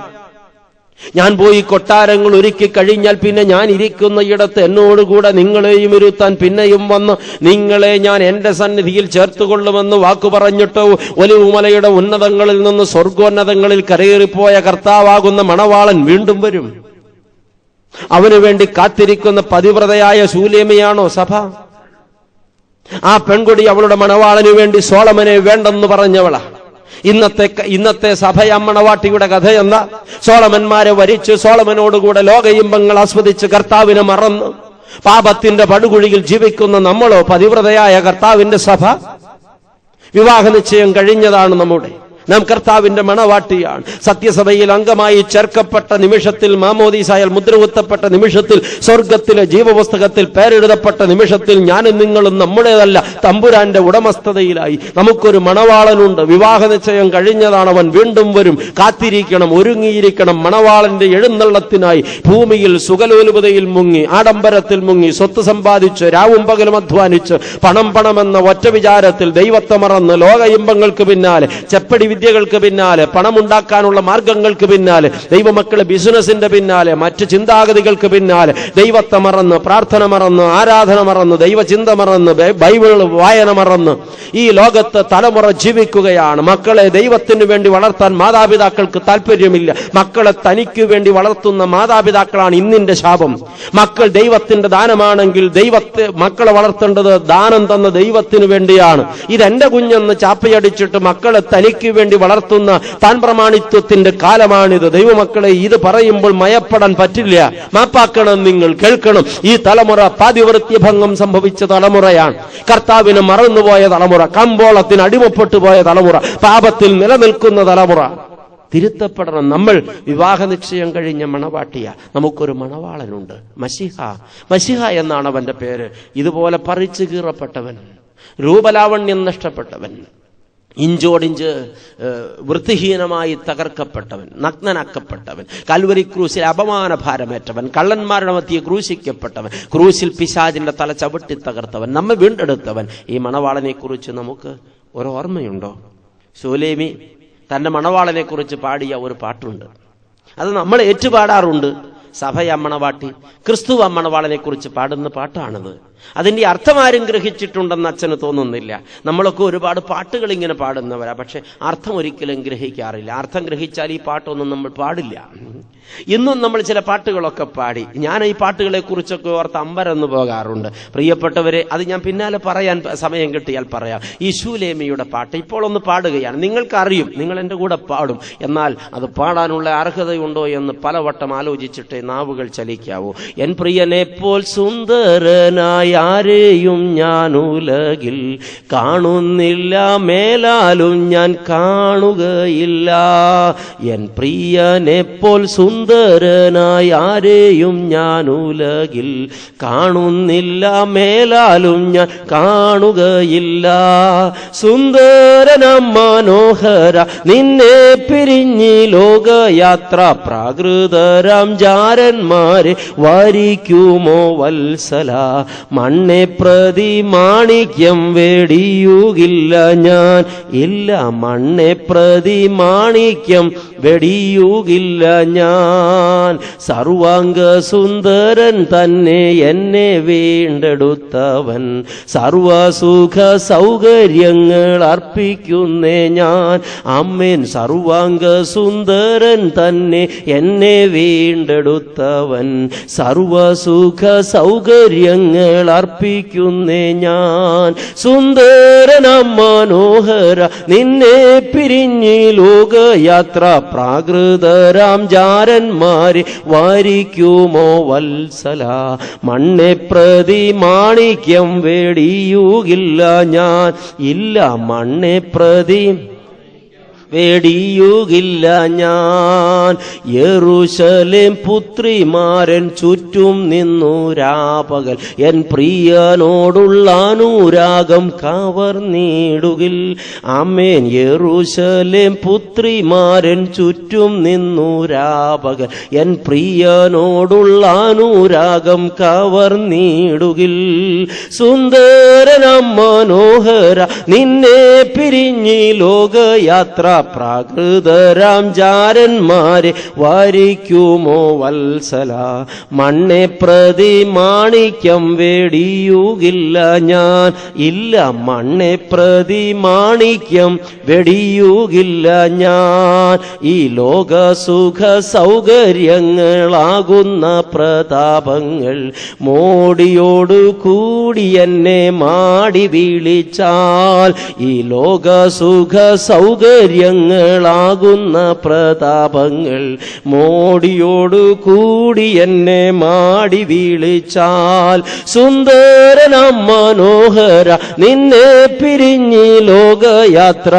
ഞാൻ പോയി കൊട്ടാരങ്ങൾ ഒരുക്കി കഴിഞ്ഞാൽ പിന്നെ ഞാൻ ഇരിക്കുന്ന ഇടത്ത് എന്നോടുകൂടെ നിങ്ങളെയും ഇരുത്താൻ പിന്നെയും വന്ന് നിങ്ങളെ ഞാൻ എന്റെ സന്നിധിയിൽ ചേർത്തുകൊള്ളുമെന്ന് വാക്കു പറഞ്ഞിട്ട് ഒലിവുമലയുടെ ഉന്നതങ്ങളിൽ നിന്ന് സ്വർഗോന്നതങ്ങളിൽ കരയേറിപ്പോയ കർത്താവാകുന്ന മണവാളൻ വീണ്ടും വരും. അവന് വേണ്ടി കാത്തിരിക്കുന്ന പതിവ്രതയായ ശൂലേമിയാണോ സഭ? ആ പെൺകുടി അവളുടെ മണവാളന് വേണ്ടി സോളമനെ വേണ്ടെന്ന് പറഞ്ഞവളാ. ഇന്നത്തെ സഭയമ്മണവാട്ടിയുടെ കഥയെന്ന സോളമന്മാരെ വരിച്ച് സോളമനോടുകൂടെ ലോകയിമ്പങ്ങൾ ആസ്വദിച്ച് കർത്താവിനെ മറന്ന് പാപത്തിന്റെ പടുകുഴിയിൽ ജീവിക്കുന്ന നമ്മളോ പതിവ്രതയായ കർത്താവിന്റെ സഭ? വിവാഹ നിശ്ചയം കഴിഞ്ഞതാണ് നമ്മുടെ. നാം കർത്താവിന്റെ മണവാട്ടിയാണ്. സത്യസഭയിൽ അംഗമായി ചേർക്കപ്പെട്ട നിമിഷത്തിൽ, മാമോദീസായാൽ മുദ്രകുത്തപ്പെട്ട നിമിഷത്തിൽ, സ്വർഗത്തിലെ ജീവപുസ്തകത്തിൽ പേരെഴുതപ്പെട്ട നിമിഷത്തിൽ ഞാനും നിങ്ങളും നമ്മുടേതല്ല, തമ്പുരാന്റെ ഉടമസ്ഥതയിലായി. നമുക്കൊരു മണവാളനുണ്ട്. വിവാഹ നിശ്ചയം കഴിഞ്ഞതാണ്. അവൻ വീണ്ടും വരും. കാത്തിരിക്കണം, ഒരുങ്ങിയിരിക്കണം. മണവാളന്റെ എഴുന്നള്ളത്തിനായി ഭൂമിയിൽ സുഖലോലുപതയിൽ മുങ്ങി, ആഡംബരത്തിൽ മുങ്ങി, സ്വത്ത് സമ്പാദിച്ച് രാവും പകലും അധ്വാനിച്ച് പണമെന്ന ഒറ്റ വിചാരത്തിൽ ദൈവത്തെ മറന്ന് ലോക ഇമ്പങ്ങൾക്ക് പിന്നാലെ, ചെപ്പടി വിദ്യകൾക്ക് പിന്നാലെ, പണമുണ്ടാക്കാനുള്ള മാർഗങ്ങൾക്ക് പിന്നാലെ, ദൈവമക്കളെ ബിസിനസിന്റെ പിന്നാലെ, മറ്റ് ചിന്താഗതികൾക്ക് പിന്നാലെ ദൈവത്തെ മറന്ന്, പ്രാർത്ഥന മറന്ന്, ആരാധന മറന്ന്, ദൈവചിന്ത മറന്ന്, ബൈബിൾ വായന മറന്ന് ഈ ലോകത്ത് തലമുറ ജീവിക്കുകയാണ്. മക്കളെ ദൈവത്തിന് വേണ്ടി വളർത്താൻ മാതാപിതാക്കൾക്ക് താല്പര്യമില്ല. മക്കളെ തനിക്ക് വേണ്ടി വളർത്തുന്ന മാതാപിതാക്കളാണ് ഇന്നിന്റെ ശാപം. മക്കൾ ദൈവത്തിന്റെ ദാനമാണെങ്കിൽ മക്കളെ വളർത്തേണ്ടത് ദാനം തന്ന ദൈവത്തിന് വേണ്ടിയാണ്. ഇതെന്റെ കുഞ്ഞെന്ന് ചാപ്പയടിച്ചിട്ട് മക്കളെ തനിക്ക് വേണ്ടി വളർത്തുന്ന താൻ പ്രമാണിത്വത്തിന്റെ കാലമാണിത്. ദൈവമക്കളെ, ഇത് പറയുമ്പോൾ മയപ്പെടാൻ പറ്റില്ല. മാപ്പാക്കണം, നിങ്ങൾ കേൾക്കണം. ഈ തലമുറ പാതിവൃത്യഭംഗം സംഭവിച്ച തലമുറയാണ്. കർത്താവിനെ മറന്നുപോയ തലമുറ, കമ്പോളത്തിന് അടിമപ്പെട്ടു പോയ തലമുറ, പാപത്തിൽ നിലനിൽക്കുന്ന തലമുറ. തിരുത്തപ്പെടണം. നമ്മൾ വിവാഹ നിശ്ചയം കഴിഞ്ഞ മണവാട്ടിയ. നമുക്കൊരു മണവാളനുണ്ട്, മശിഹ എന്നാണ് അവന്റെ പേര്. ഇതുപോലെ പറിച്ചു കീറപ്പെട്ടവൻ, രൂപലാവണ്യം നഷ്ടപ്പെട്ടവൻ, ഇഞ്ചോടിഞ്ച് വൃത്തിഹീനമായി തകർക്കപ്പെട്ടവൻ, നഗ്നനാക്കപ്പെട്ടവൻ, കൽവരി ക്രൂശിൽ അപമാന ഭാരമേറ്റവൻ, കള്ളന്മാരുടെ മധ്യേ ക്രൂശിക്കപ്പെട്ടവൻ, ക്രൂശിൽ പിശാചിന്റെ തല ചവിട്ടി തകർത്തവൻ, നമ്മെ വീണ്ടെടുത്തവൻ. ഈ മണവാളനെ കുറിച്ച് നമുക്ക് ഒരു ഓർമ്മയുണ്ടോ? ശൂലേമി തന്റെ മണവാളനെ കുറിച്ച് പാടിയ ഒരു പാട്ടുണ്ട്. അത് നമ്മൾ ഏറ്റുപാടാറുണ്ട്. സഭയമ്മണവാട്ടി, ക്രിസ്തു അമ്മണവാളനെ കുറിച്ച് പാടുന്ന പാട്ടാണത്. അതിന്റെ അർത്ഥം ആരും ഗ്രഹിച്ചിട്ടുണ്ടെന്ന് അച്ഛന് തോന്നുന്നില്ല. നമ്മളൊക്കെ ഒരുപാട് പാട്ടുകൾ ഇങ്ങനെ പാടുന്നവരാ, പക്ഷെ അർത്ഥം ഒരിക്കലും ഗ്രഹിക്കാറില്ല. അർത്ഥം ഗ്രഹിച്ചാൽ ഈ പാട്ടൊന്നും നമ്മൾ പാടില്ല. ഇന്നും നമ്മൾ ചില പാട്ടുകളൊക്കെ പാടി. ഞാൻ ഈ പാട്ടുകളെ കുറിച്ചൊക്കെ ഓർത്ത് അമ്പരന്ന് പോകാറുണ്ട്. പ്രിയപ്പെട്ടവരെ, അത് ഞാൻ പിന്നാലെ പറയാൻ സമയം കിട്ടിയാൽ പറയാം. ഈ ശൂലേമിയുടെ പാട്ട് ഇപ്പോൾ ഒന്ന് പാടുകയാണ്. നിങ്ങൾക്കറിയും, നിങ്ങൾ എൻ്റെ കൂടെ പാടും. എന്നാൽ അത് പാടാനുള്ള അർഹതയുണ്ടോ എന്ന് പലവട്ടം ആലോചിച്ചിട്ടേ നാവുകൾ ചലിക്കാവൂ. എൻ പ്രിയനെപ്പോൾ സുന്ദരനായ ആരെയും ഞാൻ ഉലകിൽ കാണുന്നില്ല, മേലാലും ഞാൻ കാണുകയില്ല. എൻ പ്രിയനെപ്പോൾ സുന്ദരനായ ആരെയും ഞാൻ ഉലകിൽ കാണുന്നില്ല, മേലാലും ഞാൻ കാണുകയില്ല. സുന്ദരനാം മനോഹര നിന്നെ പിരിഞ്ഞി ലോകയാത്ര, പ്രാകൃതരാം ജാരന്മാരെ വാരിക്കുമോ വത്സല. മണ്ണെ പ്രതി മാണിക്യം വെടിയുകില്ല ഞാൻ, ഇല്ല മണ്ണെ പ്രതി മാണിക്യം വെടിയുകില്ല ഞാൻ. സർവാംഗ സുന്ദരൻ തന്നെ എന്നെ വീണ്ടെടുത്തവൻ, സർവസുഖ സൗകര്യങ്ങൾ അർപ്പിക്കുന്നേ ഞാൻ. അമ്മേൻ. സർവാംഗ സുന്ദരൻ തന്നെ എന്നെ വീണ്ടെടുത്തവൻ, സർവസുഖ സൗകര്യങ്ങൾ അർപ്പിക്കുന്നേ ഞാൻ. സുന്ദരനാം മനോഹര നിന്നെ പിരിഞ്ഞി ലോകയാത്ര, പ്രാകൃതരാം ജാരന്മാരെ വാരിക്കുമോ വത്സല. മണ്ണെ പ്രതി മാണിക്യം വെടിയുകില്ല ഞാൻ, ഇല്ല മണ്ണെ പ്രതി വെടിയുകില്ല ഞാൻ. യെരൂശലേം പുത്രിമാരൻ ചുറ്റും നിന്നു രാപകൽ എൻ പ്രിയനോടുള്ള അനുരാഗം കവർന്നിടുകിൽ. ആമേൻ. യെരൂശലേം പുത്രിമാരൻ ചുറ്റും നിന്നു രാപകൽ എൻ പ്രിയനോടുള്ള അനുരാഗം കവർന്നിടുകിൽ. സുന്ദരനം മനോഹര നിന്നെ പിരിഞ്ഞി ലോകയാത്ര പ്രാകൃതരാം ജാരന്മാരെ വാരിക്കുമോ വത്സല. മണ്ണെ പ്രതി മാണിക്യം വെടിയുകില്ല ഞാൻ. ഇല്ല, മണ്ണെ പ്രതി മാണിക്യം വെടിയുകില്ല ഞാൻ. ഈ ലോക സുഖ സൗകര്യങ്ങളാകുന്ന പ്രതാപങ്ങൾ മോടിയോടു കൂടി എന്നെ മാടി വിളിച്ചാൽ, ഈ ലോക സുഖ സൗകര്യങ്ങളാകുന്ന പ്രതാപങ്ങൾ മോടിയോടു കൂടി എന്നെ മാടി വിളിച്ചാൽ, സുന്ദരനം മനോഹര നിന്നെ പിരിഞ്ഞി ലോകയാത്ര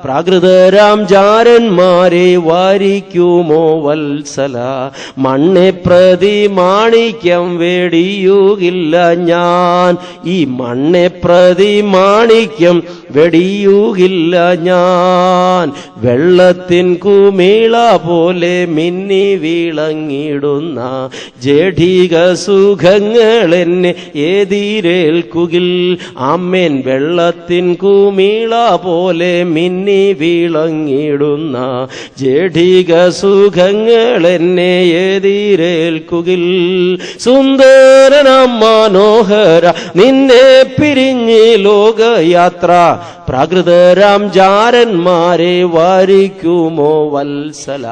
പ്രാകൃതരാം ജാരന്മാരെ വാരിക്കുമോ വത്സല. മണ്ണെ പ്രതി മാണിക്യം വെടിയുകില്ല ഞാൻ. ഈ മണ്ണെ പ്രതി മാണിക്യം വെടിയുകില്ല ഞാൻ. വെള്ളത്തിൻ കുമിള പോലെ മിന്നി വിളങ്ങിടുന്ന ജഡിക സുഖങ്ങൾ എന്നെ എതിരേൽക്കുകിൽ. ആമേൻ. വെള്ളത്തിൻ കുമിള പോലെ മിന്നി വിളങ്ങിടുന്ന ജഡിക സുഖങ്ങൾ എന്നെ എതിരേൽക്കുകിൽ. സുന്ദരനം മനോഹര നിന്നെ പിരിഞ്ഞി ലോകയാത്ര പ്രാകൃതരാം ജാരന്മാരെ വാരിക്കുമോ വത്സല.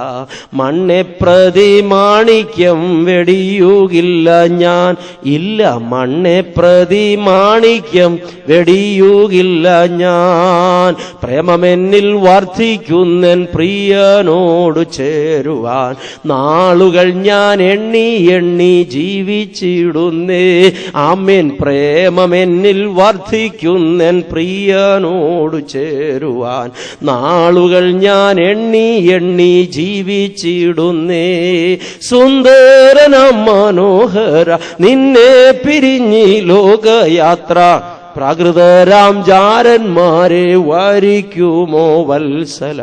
മണ്ണെ പ്രതി മാണിക്യം വെടിയുകില്ല ഞാൻ. ഇല്ല, മണ്ണെ പ്രതി മാണിക്യം വെടിയുകില്ല ഞാൻ. പ്രേമമെന്നിൽ വർദ്ധിക്കുന്നൻ പ്രിയനോട് ചേരുവാൻ നാളുകൾ ഞാൻ എണ്ണി എണ്ണി ജീവിച്ചിടുന്നേ. ആമേൻ. പ്രേമമെന്നിൽ വർദ്ധിക്കുന്നൻ പ്രിയനോട് ചേരുവാൻ നാളുകൾ ഞാൻ എണ്ണി എണ്ണി ജീവിച്ചിടുന്നേ. സുന്ദരനം മനോഹര നിന്നെ പിരിഞ്ഞി ലോകയാത്ര പ്രാകൃതരാം ജാരന്മാരെ വാരിക്കുമോ വത്സല.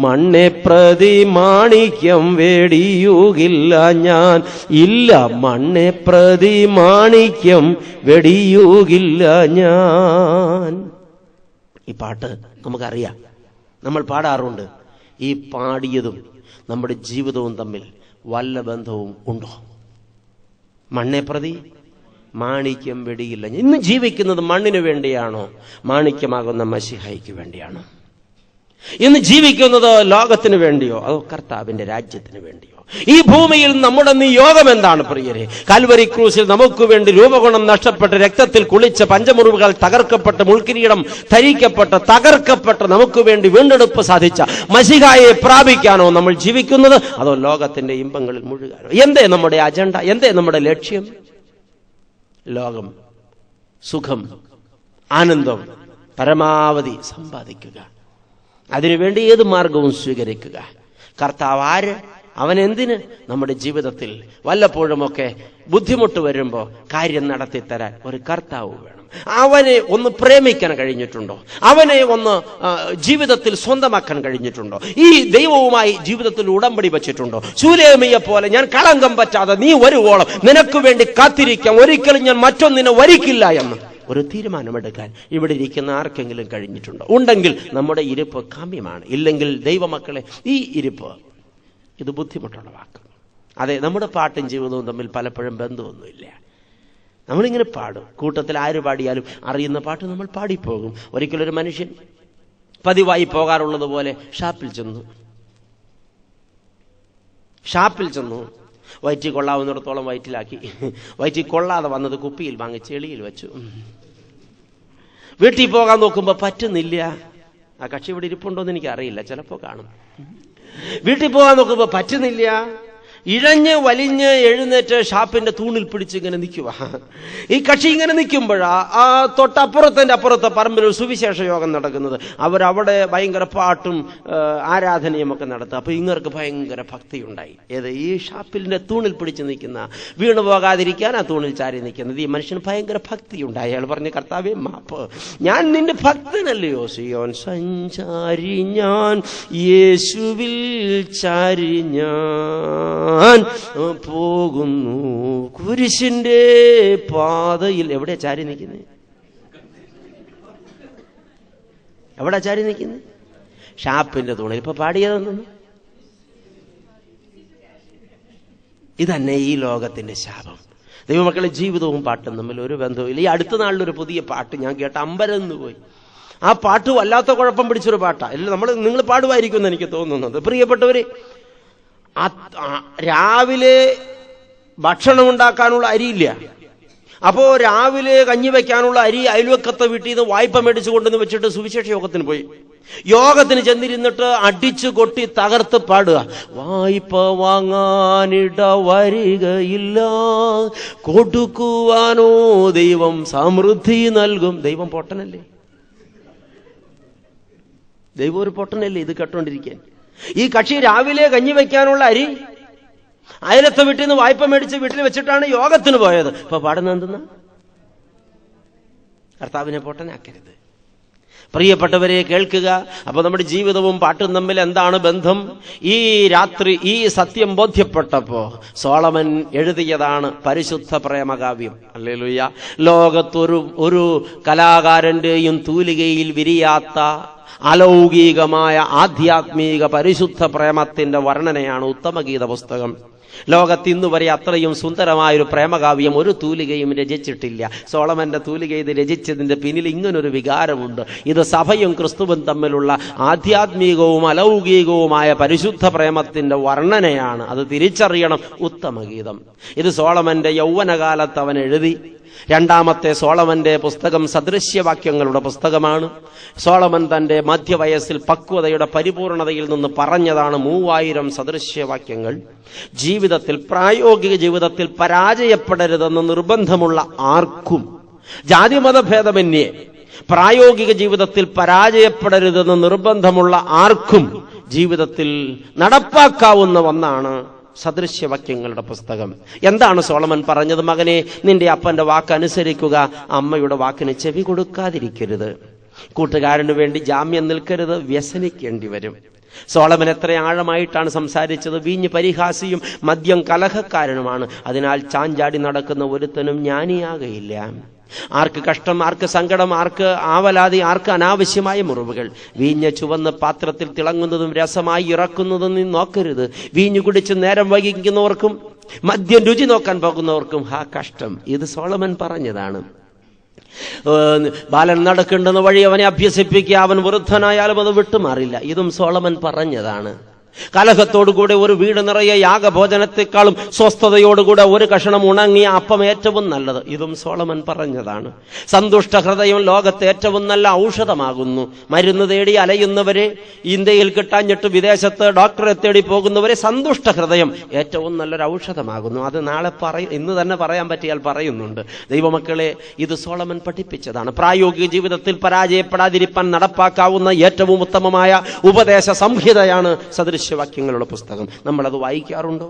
മണ്ണെ പ്രതി മാണിക്യം വെടിയുകില്ല ഞാൻ. ഇല്ല, മണ്ണെ പ്രതി മാണിക്യം വെടിയുകില്ല ഞാൻ. ഈ പാട്ട് നമുക്കറിയാം, നമ്മൾ പാടാറുണ്ട്. ഈ പാടിയതും നമ്മുടെ ജീവിതവും തമ്മിൽ വല്ല ബന്ധവും ഉണ്ടോ? മണ്ണെ പ്രതി മാണിക്യം വെടിയില്ല. ഇന്ന് ജീവിക്കുന്നത് മണ്ണിനു വേണ്ടിയാണോ, മാണിക്യമാകുന്ന മശിഹായ്ക്ക് വേണ്ടിയാണോ? ഇന്ന് ജീവിക്കുന്നത് ലോകത്തിന് വേണ്ടിയോ, അതോ കർത്താവിന്റെ രാജ്യത്തിന് വേണ്ടിയോ? ഈ ഭൂമിയിൽ നമ്മുടെ നിയോഗം എന്താണ് പ്രിയരെ? കാൽവരി ക്രൂസിൽ നമുക്ക് വേണ്ടി രൂപഗുണം നഷ്ടപ്പെട്ട് രക്തത്തിൽ കുളിച്ച പഞ്ചമുറിവുകൾ തകർക്കപ്പെട്ട് മുൾക്കിരീടം ധരിക്കപ്പെട്ട് തകർക്കപ്പെട്ട് നമുക്ക് വേണ്ടി വീണ്ടെടുപ്പ് സാധിച്ച മശിഹായെ പ്രാപിക്കാനോ നമ്മൾ ജീവിക്കുന്നത്, അതോ ലോകത്തിന്റെ ഇമ്പങ്ങളിൽ മുഴുകാനോ? എന്തേ നമ്മുടെ അജണ്ട? എന്തേ നമ്മുടെ ലക്ഷ്യം? ലോകം, സുഖം, ആനന്ദം പരമാവധി സമ്പാദിക്കുക, അതിനുവേണ്ടി ഏത് മാർഗവും സ്വീകരിക്കുക. കർത്താവ് ആര്? അവൻ എന്തിന്? നമ്മുടെ ജീവിതത്തിൽ വല്ലപ്പോഴുമൊക്കെ ബുദ്ധിമുട്ട് വരുമ്പോൾ കാര്യം നടത്തിത്തരാൻ ഒരു കർത്താവ് വേണം. അവനെ ഒന്ന് പ്രേമിക്കാൻ കഴിഞ്ഞിട്ടുണ്ടോ? അവനെ ഒന്ന് ജീവിതത്തിൽ സ്വന്തമാക്കാൻ കഴിഞ്ഞിട്ടുണ്ടോ? ഈ ദൈവവുമായി ജീവിതത്തിൽ ഉടമ്പടി വച്ചിട്ടുണ്ടോ? ശൂലേമിയെ പോലെ ഞാൻ കളങ്കം പറ്റാതെ നീ വരുവോളം നിനക്ക് വേണ്ടി കാത്തിരിക്കാം, ഒരിക്കലും ഞാൻ മറ്റൊന്നിനെ വരിക്കില്ല എന്ന് ഒരു തീരുമാനമെടുക്കാൻ ഇവിടെ ഇരിക്കുന്ന ആർക്കെങ്കിലും കഴിഞ്ഞിട്ടുണ്ടോ? ഉണ്ടെങ്കിൽ നമ്മുടെ ഇരിപ്പ് കാമ്യമാണ്. ഇല്ലെങ്കിൽ ദൈവമക്കളെ, ഈ ഇരിപ്പ് ഇത് ബുദ്ധിമുട്ടുള്ള വാക്ക്. അതെ, നമ്മുടെ പാട്ടും ജീവിതവും തമ്മിൽ പലപ്പോഴും ബന്ധമൊന്നുമില്ല. നമ്മളിങ്ങനെ പാടും, കൂട്ടത്തിൽ ആര് പാടിയാലും അറിയുന്ന പാട്ട് നമ്മൾ പാടിപ്പോകും. ഒരിക്കലൊരു മനുഷ്യൻ പതിവായി പോകാറുള്ളത് പോലെ ഷാപ്പിൽ ചെന്നു വയറ്റിൽ കൊള്ളാവുന്നിടത്തോളം വയറ്റിലാക്കി. വയറ്റിൽ കൊള്ളാതെ വന്നത് കുപ്പിയിൽ വാങ്ങി ചെളിയിൽ വെച്ചു. വീട്ടിൽ പോകാൻ നോക്കുമ്പോൾ പറ്റുന്നില്ല. ആ കക്ഷി ഇവിടെ ഇരിപ്പുണ്ടോന്ന് എനിക്ക് അറിയില്ല, ചിലപ്പോ കാണും. വീട്ടിൽ പോകാൻ നോക്കുമ്പോൾ പറ്റുന്നില്ല. ഇഴഞ്ഞ് വലിഞ്ഞ് എഴുന്നേറ്റ് ഷാപ്പിന്റെ തൂണിൽ പിടിച്ച് ഇങ്ങനെ നിൽക്കുക. ഈ കക്ഷി ഇങ്ങനെ നിൽക്കുമ്പോഴാ ആ അപ്പുറത്തെ പറമ്പിൽ ഒരു സുവിശേഷ യോഗം നടക്കുന്നത്. അവരവിടെ ഭയങ്കര പാട്ടും ആരാധനയും ഒക്കെ നടത്തുക. അപ്പൊ ഇങ്ങർക്ക് ഭയങ്കര ഭക്തി ഉണ്ടായി. ഏത് ഈ ഷാപ്പിന്റെ തൂണിൽ പിടിച്ച് നിൽക്കുന്ന, വീണു പോകാതിരിക്കാൻ ആ തൂണിൽ ചാരി നിൽക്കുന്നത് ഈ മനുഷ്യന് ഭയങ്കര ഭക്തി ഉണ്ടായി. അയാൾ പറഞ്ഞു, കർത്താവേ മാപ്പ്, ഞാൻ നിന്റെ ഭക്തനല്ലയോ? സിയോൻ സഞ്ചാരി ഞാൻ, യേശുവിൽ ചാരി ഞാൻ പോകുന്നു കുരിശിന്റെ പാതയിൽ. എവിടെ ചാരി നിൽക്കുന്നത്? എവിടെ ചാരി നിൽക്കുന്നത്? ഷാപ്പിന്റെ തൂണിൽ. ഇപ്പൊ പാടിയതൊന്നും ഇതന്നെ ഈ ലോകത്തിന്റെ ശാപം. ദൈവമക്കളെ, ജീവിതവും പാട്ടും തമ്മിൽ ഒരു ബന്ധവുമില്ല. ഈ അടുത്ത നാളിലൊരു പുതിയ പാട്ട് ഞാൻ കേട്ട അമ്പരന്ന് പോയി. ആ പാട്ട് വല്ലാത്ത കുഴപ്പം പിടിച്ചൊരു പാട്ടാ. നിങ്ങൾ പാടുമായിരിക്കും എന്ന് എനിക്ക് തോന്നുന്നത്. പ്രിയപ്പെട്ടവര്, രാവിലെ ഭക്ഷണം ഉണ്ടാക്കാനുള്ള അരിയില്ല. അപ്പോ രാവിലെ കഞ്ഞി വെക്കാനുള്ള അരി അയൽവക്കത്തെ വീട്ടിൽ നിന്ന് വായ്പ മേടിച്ചു കൊണ്ടുവന്ന് വെച്ചിട്ട് സുവിശേഷ യോഗത്തിന് പോയി. യോഗത്തിന് ചെന്നിരുന്നിട്ട് അടിച്ചു കൊട്ടി തകർത്ത് പാടുക. വായ്പ വാങ്ങാനിട വരികയില്ല, കൊടുക്കുവാനോ ദൈവം സമൃദ്ധി നൽകും. ദൈവം പൊട്ടനല്ലേ? ദൈവം ഒരു പൊട്ടനല്ലേ ഇത് കേട്ടോണ്ടിരിക്കാൻ? ഈ കക്ഷി രാവിലെ കഞ്ഞി വയ്ക്കാനുള്ള അരി അയലത്തെ വീട്ടിൽ നിന്ന് വായ്പ മേടിച്ച് വീട്ടിൽ വെച്ചിട്ടാണ് യോഗത്തിന് പോയത്. ഇപ്പൊ പാടുന്ന എന്തെന്നാ? കർത്താവിനെ പൊട്ടനാക്കരുത്. പ്രിയപ്പെട്ടവരെ, കേൾക്കുക. അപ്പൊ നമ്മുടെ ജീവിതവും പാട്ടും തമ്മിൽ എന്താണ് ബന്ധം? ഈ രാത്രി ഈ സത്യം ബോധ്യപ്പെട്ടപ്പോ സോളമൻ എഴുതിയതാണ് പരിശുദ്ധ പ്രേമകാവ്യം. ഹല്ലേലൂയ. ലോകത്തൊരു കലാകാരന്റെയും തൂലികയിൽ വിരിയാത്ത അലൗകികമായ ആധ്യാത്മിക പരിശുദ്ധ പ്രേമത്തിന്റെ വർണ്ണനയാണ് ഉത്തമഗീത പുസ്തകം. ലോകത്ത് ഇന്നുവരെ അത്രയും സുന്ദരമായൊരു പ്രേമകാവ്യം ഒരു തൂലികയും രചിച്ചിട്ടില്ല. സോളമന്റെ തൂലിക ഇത് രചിച്ചതിന്റെ പിന്നിൽ ഇങ്ങനൊരു വികാരമുണ്ട്. ഇത് സഭയും ക്രിസ്തുവും തമ്മിലുള്ള ആധ്യാത്മികവും അലൗകികവുമായ പരിശുദ്ധ പ്രേമത്തിന്റെ വർണ്ണനയാണ്. അത് തിരിച്ചറിയണം. ഉത്തമഗീതം ഇത് സോളമന്റെ യൗവനകാലത്ത് അവൻ എഴുതി. രണ്ടാമത്തെ സോളമന്റെ പുസ്തകം സദൃശ്യവാക്യങ്ങളുടെ പുസ്തകമാണ്. സോളമൻ തന്റെ മധ്യവയസ്സിൽ പക്വതയുടെ പരിപൂർണതയിൽ നിന്ന് പറഞ്ഞതാണ് 3000 സദൃശ്യവാക്യങ്ങൾ. ജീവിതത്തിൽ, പ്രായോഗിക ജീവിതത്തിൽ പരാജയപ്പെടരുതെന്ന് നിർബന്ധമുള്ള ആർക്കും, ജാതിമതഭേദമന്യേ പ്രായോഗിക ജീവിതത്തിൽ പരാജയപ്പെടരുതെന്ന് നിർബന്ധമുള്ള ആർക്കും ജീവിതത്തിൽ നടപ്പാക്കാവുന്ന ഒന്നാണ് സദൃശ്യവാക്യങ്ങളുടെ പുസ്തകം. എന്താണ് സോളമൻ പറഞ്ഞത്? മകനെ, നിന്റെ അപ്പന്റെ വാക്ക് അനുസരിക്കുക, അമ്മയുടെ വാക്കിന് ചെവി കൊടുക്കാതിരിക്കരുത്, കൂട്ടുകാരനു വേണ്ടി ജാമ്യം നിൽക്കരുത്, വ്യസനിക്കേണ്ടി വരും. സോളമൻ എത്ര ആഴമായിട്ടാണ് സംസാരിച്ചത്. വീഞ്ഞ് പരിഹാസിയും മദ്യം കലഹക്കാരനുമാണ്. അതിനാൽ ചാഞ്ചാടി നടക്കുന്ന ഒരുത്തനും ജ്ഞാനിയാകയില്ല. ആർക്ക് കഷ്ടം, ആർക്ക് സങ്കടം, ആർക്ക് ആവലാതി, ആർക്ക് അനാവശ്യമായ മുറിവുകൾ. വീഞ്ഞ് ചുവന്ന് പാത്രത്തിൽ തിളങ്ങുന്നതും രസമായി ഇറക്കുന്നതും നീ നോക്കരുത്. വീഞ്ഞു കുടിച്ച് നേരം വൈകിക്കുന്നവർക്കും മദ്യം രുചി നോക്കാൻ പോകുന്നവർക്കും കഷ്ടം. ഇത് സോളമൻ പറഞ്ഞതാണ്. ബാലൻ നടക്കേണ്ടുന്ന വഴി അവനെ അഭ്യസിപ്പിക്കുക, അവൻ വൃദ്ധനായാലും അത് വിട്ടുമാറില്ല. ഇതും സോളമൻ പറഞ്ഞതാണ്. കലഹത്തോടുകൂടെ ഒരു വീട് നിറയെ യാഗഭോജനത്തെക്കാളും സ്വസ്ഥതയോടുകൂടെ ഒരു കഷണം ഉണങ്ങിയ അപ്പം ഏറ്റവും നല്ലത്. ഇതും സോളമൻ പറഞ്ഞതാണ്. സന്തുഷ്ട ഹൃദയം ലോകത്തെ ഏറ്റവും നല്ല ഔഷധമാകുന്നു. മരുന്ന് തേടി അലയുന്നവരെ, ഇന്ത്യയിൽ കിട്ടാഞ്ഞിട്ട് വിദേശത്ത് ഡോക്ടറെ തേടി പോകുന്നവരെ സന്തുഷ്ട ഹൃദയം ഏറ്റവും നല്ലൊരു ഔഷധമാകുന്നു. അത് ഇന്ന് തന്നെ പറയാൻ പറ്റിയാൽ പറയുന്നുണ്ട്. ദൈവമക്കളെ, ഇത് സോളമൻ പഠിപ്പിച്ചതാണ്. പ്രായോഗിക ജീവിതത്തിൽ പരാജയപ്പെടാതിരിക്കാൻ നടപ്പാക്കാവുന്ന ഏറ്റവും ഉത്തമമായ ഉപദേശ സംഹിതയാണ് സദൃശ്യവാക്യങ്ങളുടെ പുസ്തകം. നമ്മളത് വായിക്കാറുണ്ടോ?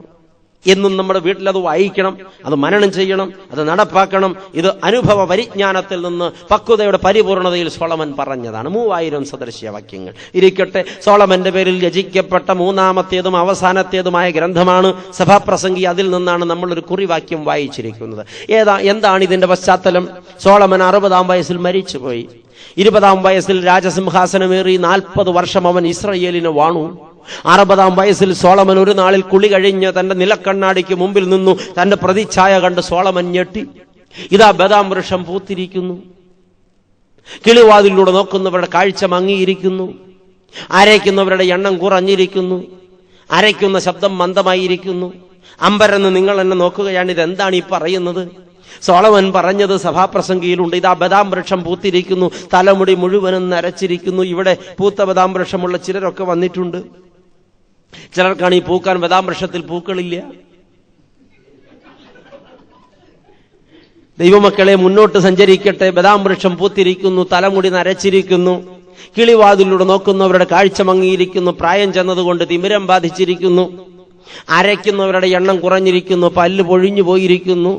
എന്നും നമ്മുടെ വീട്ടിലത് വായിക്കണം, അത് മനനം ചെയ്യണം, അത് നടപ്പാക്കണം. ഇത് അനുഭവ പരിജ്ഞാനത്തിൽ നിന്ന് പക്വതയുടെ പരിപൂർണതയിൽ സോളമൻ പറഞ്ഞതാണ്. 3000 സദൃശ്യവാക്യങ്ങൾ ഇരിക്കട്ടെ. സോളമന്റെ പേരിൽ രചിക്കപ്പെട്ട മൂന്നാമത്തേതും അവസാനത്തേതുമായ ഗ്രന്ഥമാണ് സഭാപ്രസംഗി. അതിൽ നിന്നാണ് നമ്മളൊരു കുറിവാക്യം വായിച്ചിരിക്കുന്നത്. എന്താണ് ഇതിന്റെ പശ്ചാത്തലം? സോളമൻ 60-ാം വയസ്സിൽ മരിച്ചുപോയി. 20-ാം വയസ്സിൽ രാജസിംഹാസനമേറി 40 വർഷം അവൻ ഇസ്രയേലിനെ വാണു. 60-ാം വയസ്സിൽ സോളമൻ ഒരു നാളിൽ കുളി കഴിഞ്ഞ് തന്റെ നിലക്കണ്ണാടിക്ക് മുമ്പിൽ നിന്നു. തന്റെ പ്രതിച്ഛായ കണ്ട് സോളമൻ ഞെട്ടി. ഇതാ ബദാം വൃക്ഷം പൂത്തിരിക്കുന്നു. കിളിവാതിലൂടെ നോക്കുന്നവരുടെ കാഴ്ച മങ്ങിയിരിക്കുന്നു. അരയ്ക്കുന്നവരുടെ എണ്ണം കുറഞ്ഞിരിക്കുന്നു. അരയ്ക്കുന്ന ശബ്ദം മന്ദമായിരിക്കുന്നു. അമ്പരന്ന് നിങ്ങൾ എന്നെ നോക്കുകയാണ്. ഇതെന്താണ് ഈ പറയുന്നത്? സോളമൻ പറഞ്ഞത് സഭാപ്രസംഗിയിലുണ്ട്. ഇതാ ബദാം വൃക്ഷം പൂത്തിരിക്കുന്നു, തലമുടി മുഴുവനും നരച്ചിരിക്കുന്നു. ഇവിടെ പൂത്ത ബദാം വൃക്ഷമുള്ള ചിലരൊക്കെ വന്നിട്ടുണ്ട്. ചിലർക്കാണ് ഈ പൂക്കാൻ ബദാം വൃക്ഷത്തിൽ പൂക്കളില്ല. ദൈവമക്കളെ, മുന്നോട്ട് സഞ്ചരിക്കട്ടെ. ബദാം വൃക്ഷം പൂത്തിരിക്കുന്നു, തലമുടി നരച്ചിരിക്കുന്നു, കിളിവാതിലൂടെ നോക്കുന്നവരുടെ കാഴ്ച മങ്ങിയിരിക്കുന്നു, പ്രായം ചെന്നതുകൊണ്ട് തിമിരം ബാധിച്ചിരിക്കുന്നു, അരയ്ക്കുന്നവരുടെ എണ്ണം കുറഞ്ഞിരിക്കുന്നു, പല്ല് പൊഴിഞ്ഞു പോയിരിക്കുന്നു.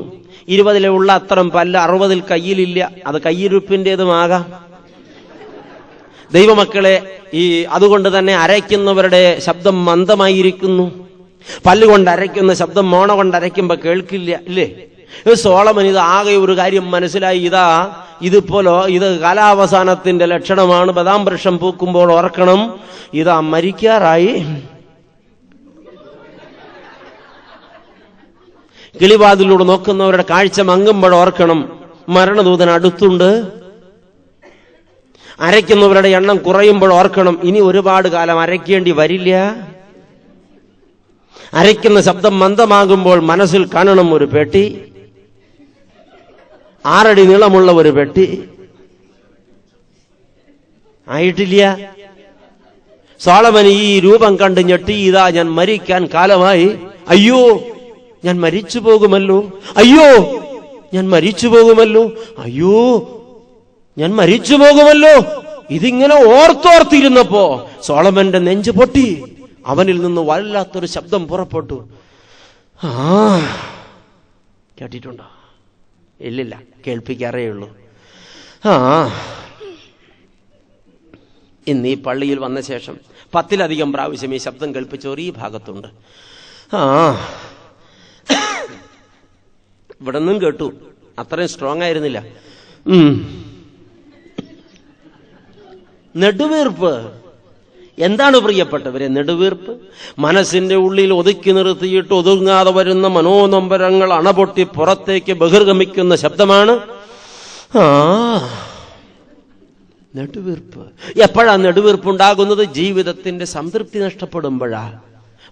20 ഉള്ള അത്തരം പല്ല് 60 കയ്യിലില്ല. അത് കയ്യിരുപ്പിൻ്റെതുമാകാം. ദൈവമക്കളെ, അതുകൊണ്ട് തന്നെ അരയ്ക്കുന്നവരുടെ ശബ്ദം മന്ദമായിരിക്കുന്നു. പല്ലുകൊണ്ട് അരയ്ക്കുന്ന ശബ്ദം മോണ കൊണ്ട് അരയ്ക്കുമ്പോ കേൾക്കില്ല, ഇല്ലേ? സോളമൻ ഇത് ആകെ ഒരു കാര്യം മനസ്സിലായി. ഇത് കാലാവസാനത്തിന്റെ ലക്ഷണമാണ്. ബദാം വൃക്ഷം പൂക്കുമ്പോൾ ഓർക്കണം, മരിക്കാറായി. കിളിവാതിലൂടെ നോക്കുന്നവരുടെ കാഴ്ച മങ്ങുമ്പോൾ ഓർക്കണം, മരണദൂതൻ അടുത്തുണ്ട്. അരയ്ക്കുന്നവരുടെ എണ്ണം കുറയുമ്പോൾ ഓർക്കണം, ഇനി ഒരുപാട് കാലം അരയ്ക്കേണ്ടി വരില്ല. അരയ്ക്കുന്ന ശബ്ദം മന്ദമാകുമ്പോൾ മനസ്സിൽ കാണണം ഒരു പെട്ടി, 6 അടി നീളമുള്ള ഒരു പെട്ടി. ആയിട്ടില്ല. സോളമൻ ഈ രൂപം കണ്ട് ഞെട്ടി, ഞാൻ മരിക്കാൻ കാലമായി. അയ്യോ, ഞാൻ മരിച്ചു പോകുമല്ലോ. അയ്യോ, ഞാൻ മരിച്ചു പോകുമല്ലോ. അയ്യോ, ഞാൻ മരിച്ചു പോകുമല്ലോ. ഇതിങ്ങനെ ഓർത്തോർത്തിരുന്നപ്പോ സോളമന്റെ നെഞ്ച് പൊട്ടി. അവനിൽ നിന്ന് വല്ലാത്തൊരു ശബ്ദം പുറപ്പെട്ടു. കേട്ടിട്ടുണ്ടോ? ഇല്ലില്ല, കേൾപ്പിക്കാറേ ഉള്ളൂ. ഇന്ന് ഈ പള്ളിയിൽ വന്ന ശേഷം 10-ലധികം പ്രാവശ്യം ഈ ശബ്ദം കേൾപ്പിച്ചവർ ഈ ഭാഗത്തുണ്ട്. ഇവിടെ നിന്നും കേട്ടു. അത്രയും സ്ട്രോങ് ആയിരുന്നില്ല. നെടുവീർപ്പ്. എന്താണ് പ്രിയപ്പെട്ടവരെ നെടുവീർപ്പ്? മനസ്സിന്റെ ഉള്ളിൽ ഒതുക്കി നിർത്തിയിട്ട് ഒതുങ്ങാതെ വരുന്ന മനോനൊമ്പരങ്ങൾ അണപൊട്ടി പുറത്തേക്ക് ബഹിർഗമിക്കുന്ന ശബ്ദമാണ് നെടുവീർപ്പ്. എപ്പോഴാ നെടുവീർപ്പുണ്ടാകുന്നത്? ജീവിതത്തിന്റെ സംതൃപ്തി നഷ്ടപ്പെടുമ്പോഴാ,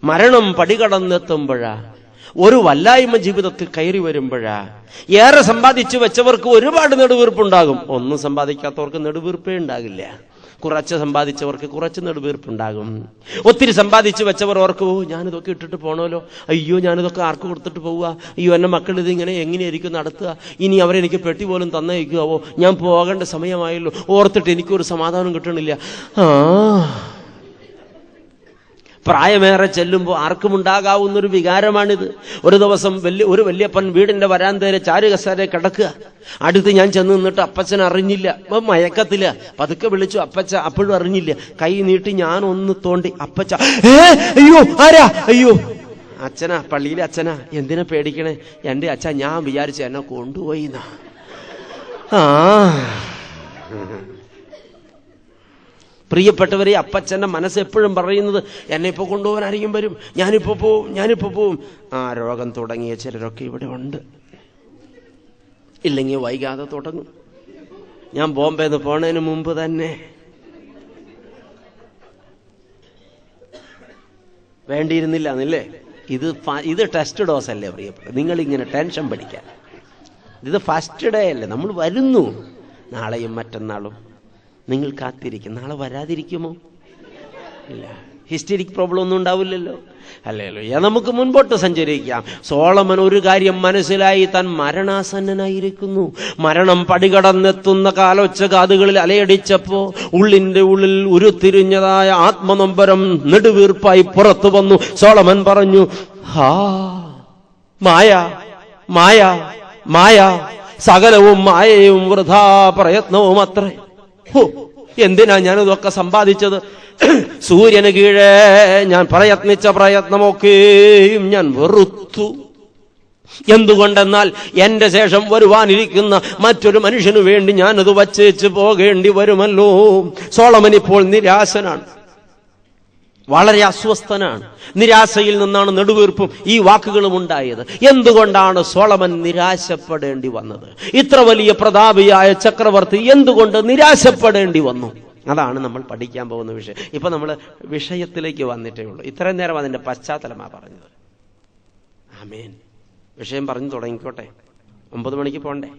മരണം പടികടന്നെത്തുമ്പോഴാ, ഒരു വല്ലായ്മ ജീവിതത്തിൽ കയറി വരുമ്പോഴാ. ഏറെ സമ്പാദിച്ചു വെച്ചവർക്ക് ഒരുപാട് നെടുവീർപ്പുണ്ടാകും. ഒന്നും സമ്പാദിക്കാത്തവർക്ക് നെടുവീർപ്പേ ഉണ്ടാകില്ല. കുറച്ച് സമ്പാദിച്ചവർക്ക് കുറച്ച് നെടുവീർപ്പുണ്ടാകും. ഒത്തിരി സമ്പാദിച്ചു വെച്ചവർ ഓർക്കൂ, ഞാനിതൊക്കെ ഇട്ടിട്ട് പോണല്ലോ, അയ്യോ ഞാനിതൊക്കെ ആർക്ക് കൊടുത്തിട്ട് പോവുക, അയ്യോ എന്റെ മക്കൾ ഇതിങ്ങനെ എങ്ങനെയായിരിക്കും നടത്തുക, ഇനി അവരെനിക്ക് പെട്ടി പോലും തന്നയക്കുവോ, ഞാൻ പോകേണ്ട സമയമായല്ലോ, ഓർത്തിട്ട് എനിക്കൊരു സമാധാനം കിട്ടണില്ല. പ്രായമേറെ ചെല്ലുമ്പോൾ ആർക്കും ഉണ്ടാകാവുന്നൊരു വികാരമാണിത്. ഒരു ദിവസം ഒരു വല്യപ്പൻ വീടിന്റെ വരാന്തയിലെ ചാരുകസേര കിടക്കുക. അടുത്ത് ഞാൻ ചെന്ന് നിന്നിട്ട് അപ്പച്ചൻ അറിഞ്ഞില്ല, മയക്കത്തില്ല. പതുക്കെ വിളിച്ചു, അപ്പച്ച. അപ്പോഴും അറിഞ്ഞില്ല. കൈ നീട്ടി ഞാൻ ഒന്ന് തോണ്ടി. അപ്പച്ച, അയ്യോ ആരാ? അയ്യോ അച്ഛനാ, പള്ളിയിലെ അച്ഛനാ. എന്തിനാ പേടിക്കണേ? എന്റെ അച്ഛ, ഞാൻ വിചാരിച്ച എന്നെ കൊണ്ടുപോയി. പ്രിയപ്പെട്ടവരെ, അപ്പച്ചന്റെ മനസ്സ് എപ്പോഴും പറയുന്നത്, എന്നെ ഇപ്പൊ കൊണ്ടുപോകാൻ ആരെങ്കിലും വരും, ഞാനിപ്പോ പോവും. രോഗം തുടങ്ങിയ ചിലരൊക്കെ ഇവിടെ ഉണ്ട്. ഇല്ലെങ്കിൽ വൈകാതെ തുടങ്ങും. ഞാൻ ബോംബെന്ന് പോണതിന് മുമ്പ് തന്നെ. വേണ്ടിയിരുന്നില്ല എന്നല്ലേ? ഇത് ടെസ്റ്റ് ഡോസ് അല്ലേ പ്രിയപ്പെട്ട? നിങ്ങളിങ്ങനെ ടെൻഷൻ പഠിക്കാൻ. ഇത് ഫസ്റ്റ് ഡേ അല്ലേ? നമ്മൾ വരുന്നു. നാളെയും മറ്റന്നാളും നിങ്ങൾ കാത്തിരിക്കും. നാളെ വരാതിരിക്കുമോ? ഇല്ല. ഹിസ്റ്ററിക് പ്രോബ്ലം ഒന്നും ഉണ്ടാവില്ലല്ലോ. അല്ലല്ലോ. നമുക്ക് മുൻപോട്ട് സഞ്ചരിക്കാം. സോളമൻ ഒരു കാര്യം മനസ്സിലായി, താൻ മരണാസന്നനായിരിക്കുന്നു. മരണം പടികടന്നെത്തുന്ന കാലൊച്ച കാതുകളിൽ അലയടിച്ചപ്പോ ഉള്ളിന്റെ ഉള്ളിൽ ഉരുത്തിരിഞ്ഞതായ ആത്മനൊമ്പരം നെടുവീർപ്പായി പുറത്തു വന്നു. സോളമൻ പറഞ്ഞു, മായ മായ മായ, സകലവും മായയും വൃഥാ പ്രയത്നവും അത്രേ. എന്തിനാ ഞാനിതൊക്കെ സമ്പാദിച്ചത്? സൂര്യന് കീഴേ ഞാൻ പ്രയത്നിച്ച പ്രയത്നമൊക്കെയും ഞാൻ വെറുത്തു. എന്തുകൊണ്ടെന്നാൽ എന്റെ ശേഷം വരുവാനിരിക്കുന്ന മറ്റൊരു മനുഷ്യനു വേണ്ടി ഞാനത് വച്ചേച്ച് പോകേണ്ടി വരുമല്ലോ. സോളമൻ ഇപ്പോൾ നിരാശനാണ്, വളരെ അസ്വസ്ഥനാണ്. നിരാശയിൽ നിന്നാണ് നെടുവീർപ്പും ഈ വാക്കുകളും ഉണ്ടായത്. എന്തുകൊണ്ടാണ് സോളമൻ നിരാശപ്പെടേണ്ടി വന്നത്? ഇത്ര വലിയ പ്രതാപിയായ ചക്രവർത്തി എന്തുകൊണ്ട് നിരാശപ്പെടേണ്ടി വന്നു? അതാണ് നമ്മൾ പഠിക്കാൻ പോകുന്ന വിഷയം. ഇപ്പൊ നമ്മൾ വിഷയത്തിലേക്ക് വന്നിട്ടേ ഉള്ളൂ. ഇത്രയും നേരം അതിന്റെ പശ്ചാത്തലമാ പറഞ്ഞത്. ആമേൻ. വിഷയം പറഞ്ഞു തുടങ്ങിക്കോട്ടെ. 9 മണിക്ക് പോണ്ടേ?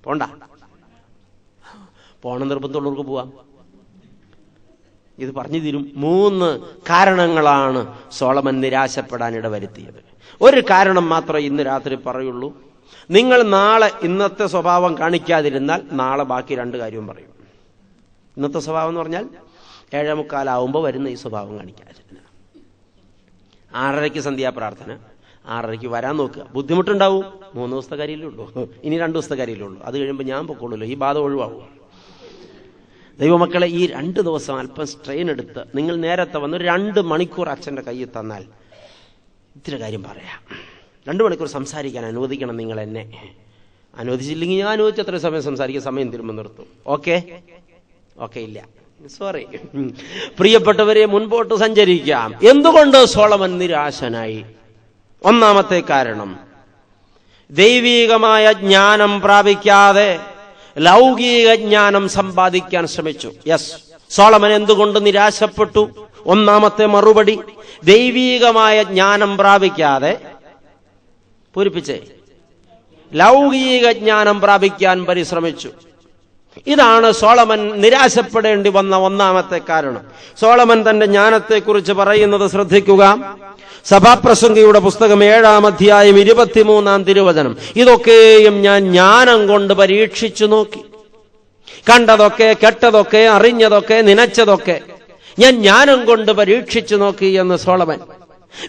പോണ്ട? പോണ നിർബന്ധമുള്ളവർക്ക് പോവാം. ഇത് പറഞ്ഞു തരും. 3 കാരണങ്ങളാണ് സോളമൻ നിരാശപ്പെടാൻ ഇടവരുത്തിയത്. ഒരു കാരണം മാത്രമേ ഇന്ന് രാത്രി പറയുള്ളൂ. നിങ്ങൾ നാളെ ഇന്നത്തെ സ്വഭാവം കാണിക്കാതിരുന്നാൽ നാളെ ബാക്കി 2 കാര്യവും പറയും. ഇന്നത്തെ സ്വഭാവം എന്ന് പറഞ്ഞാൽ 7:45 വരുന്ന ഈ സ്വഭാവം കാണിക്കാതിരുന്ന, 6:30 സന്ധ്യാപ്രാർത്ഥന, 6:30 വരാൻ നോക്കുക. ബുദ്ധിമുട്ടുണ്ടാവും. 3 ദിവസത്തെ കാര്യമല്ലേ ഉള്ളൂ, ഇനി 2 ദിവസത്തെ കാര്യമല്ലേ ഉള്ളൂ. അത് കഴിയുമ്പോൾ ഞാൻ പൊക്കോളൂല്ലോ, ഈ ബാധ ഒഴിവാകും. ദൈവമക്കളെ, ഈ 2 ദിവസം അല്പം സ്ട്രെയിൻ എടുത്ത് നിങ്ങൾ നേരത്തെ വന്ന് 2 മണിക്കൂർ അച്ഛൻ്റെ കയ്യിൽ തന്നാൽ ഇത്തിരി കാര്യം പറയാം. 2 മണിക്കൂർ സംസാരിക്കാൻ അനുവദിക്കണം നിങ്ങൾ എന്നെ. അനുവദിച്ചില്ലെങ്കിൽ ഞാൻ അനുവദിച്ച് എത്ര സമയം സംസാരിക്കുക, സമയം തിരുമ്പ് നിർത്തും. ഓക്കെ ഇല്ല, സോറി. പ്രിയപ്പെട്ടവരെ, മുൻപോട്ട് സഞ്ചരിക്കാം. എന്തുകൊണ്ട് സോളമൻ നിരാശനായി? ഒന്നാമത്തെ കാരണം, ദൈവീകമായ ജ്ഞാനം പ്രാപിക്കാതെ ലൗകിക ജ്ഞാനം സമ്പാദിക്കാൻ ശ്രമിച്ചു. യെസ്, സോളമൻ എന്തുകൊണ്ട് നിരാശപ്പെട്ടു? ഒന്നാമത്തെ മറുപടി, ദൈവീകമായ ജ്ഞാനം പ്രാപിക്കാതെ പൂരിപ്പിച്ചേ ലൗകിക ജ്ഞാനം പ്രാപിക്കാൻ പരിശ്രമിച്ചു. ഇതാണ് സോളമൻ നിരാശപ്പെടേണ്ടി വന്ന ഒന്നാമത്തെ കാരണം. സോളമൻ തന്റെ ജ്ഞാനത്തെക്കുറിച്ച് പറയുന്നത് ശ്രദ്ധിക്കുക. സഭാപ്രസംഗിയുടെ പുസ്തകം 7-ാം അധ്യായം 23-ാം തിരുവചനം. ഇതൊക്കെയും ഞാൻ ജ്ഞാനം കൊണ്ട് പരീക്ഷിച്ചു നോക്കി. കണ്ടതൊക്കെ, കേട്ടതൊക്കെ, അറിഞ്ഞതൊക്കെ, നനച്ചതൊക്കെ ഞാൻ ജ്ഞാനം കൊണ്ട് പരീക്ഷിച്ചു നോക്കി എന്ന് സോളമൻ.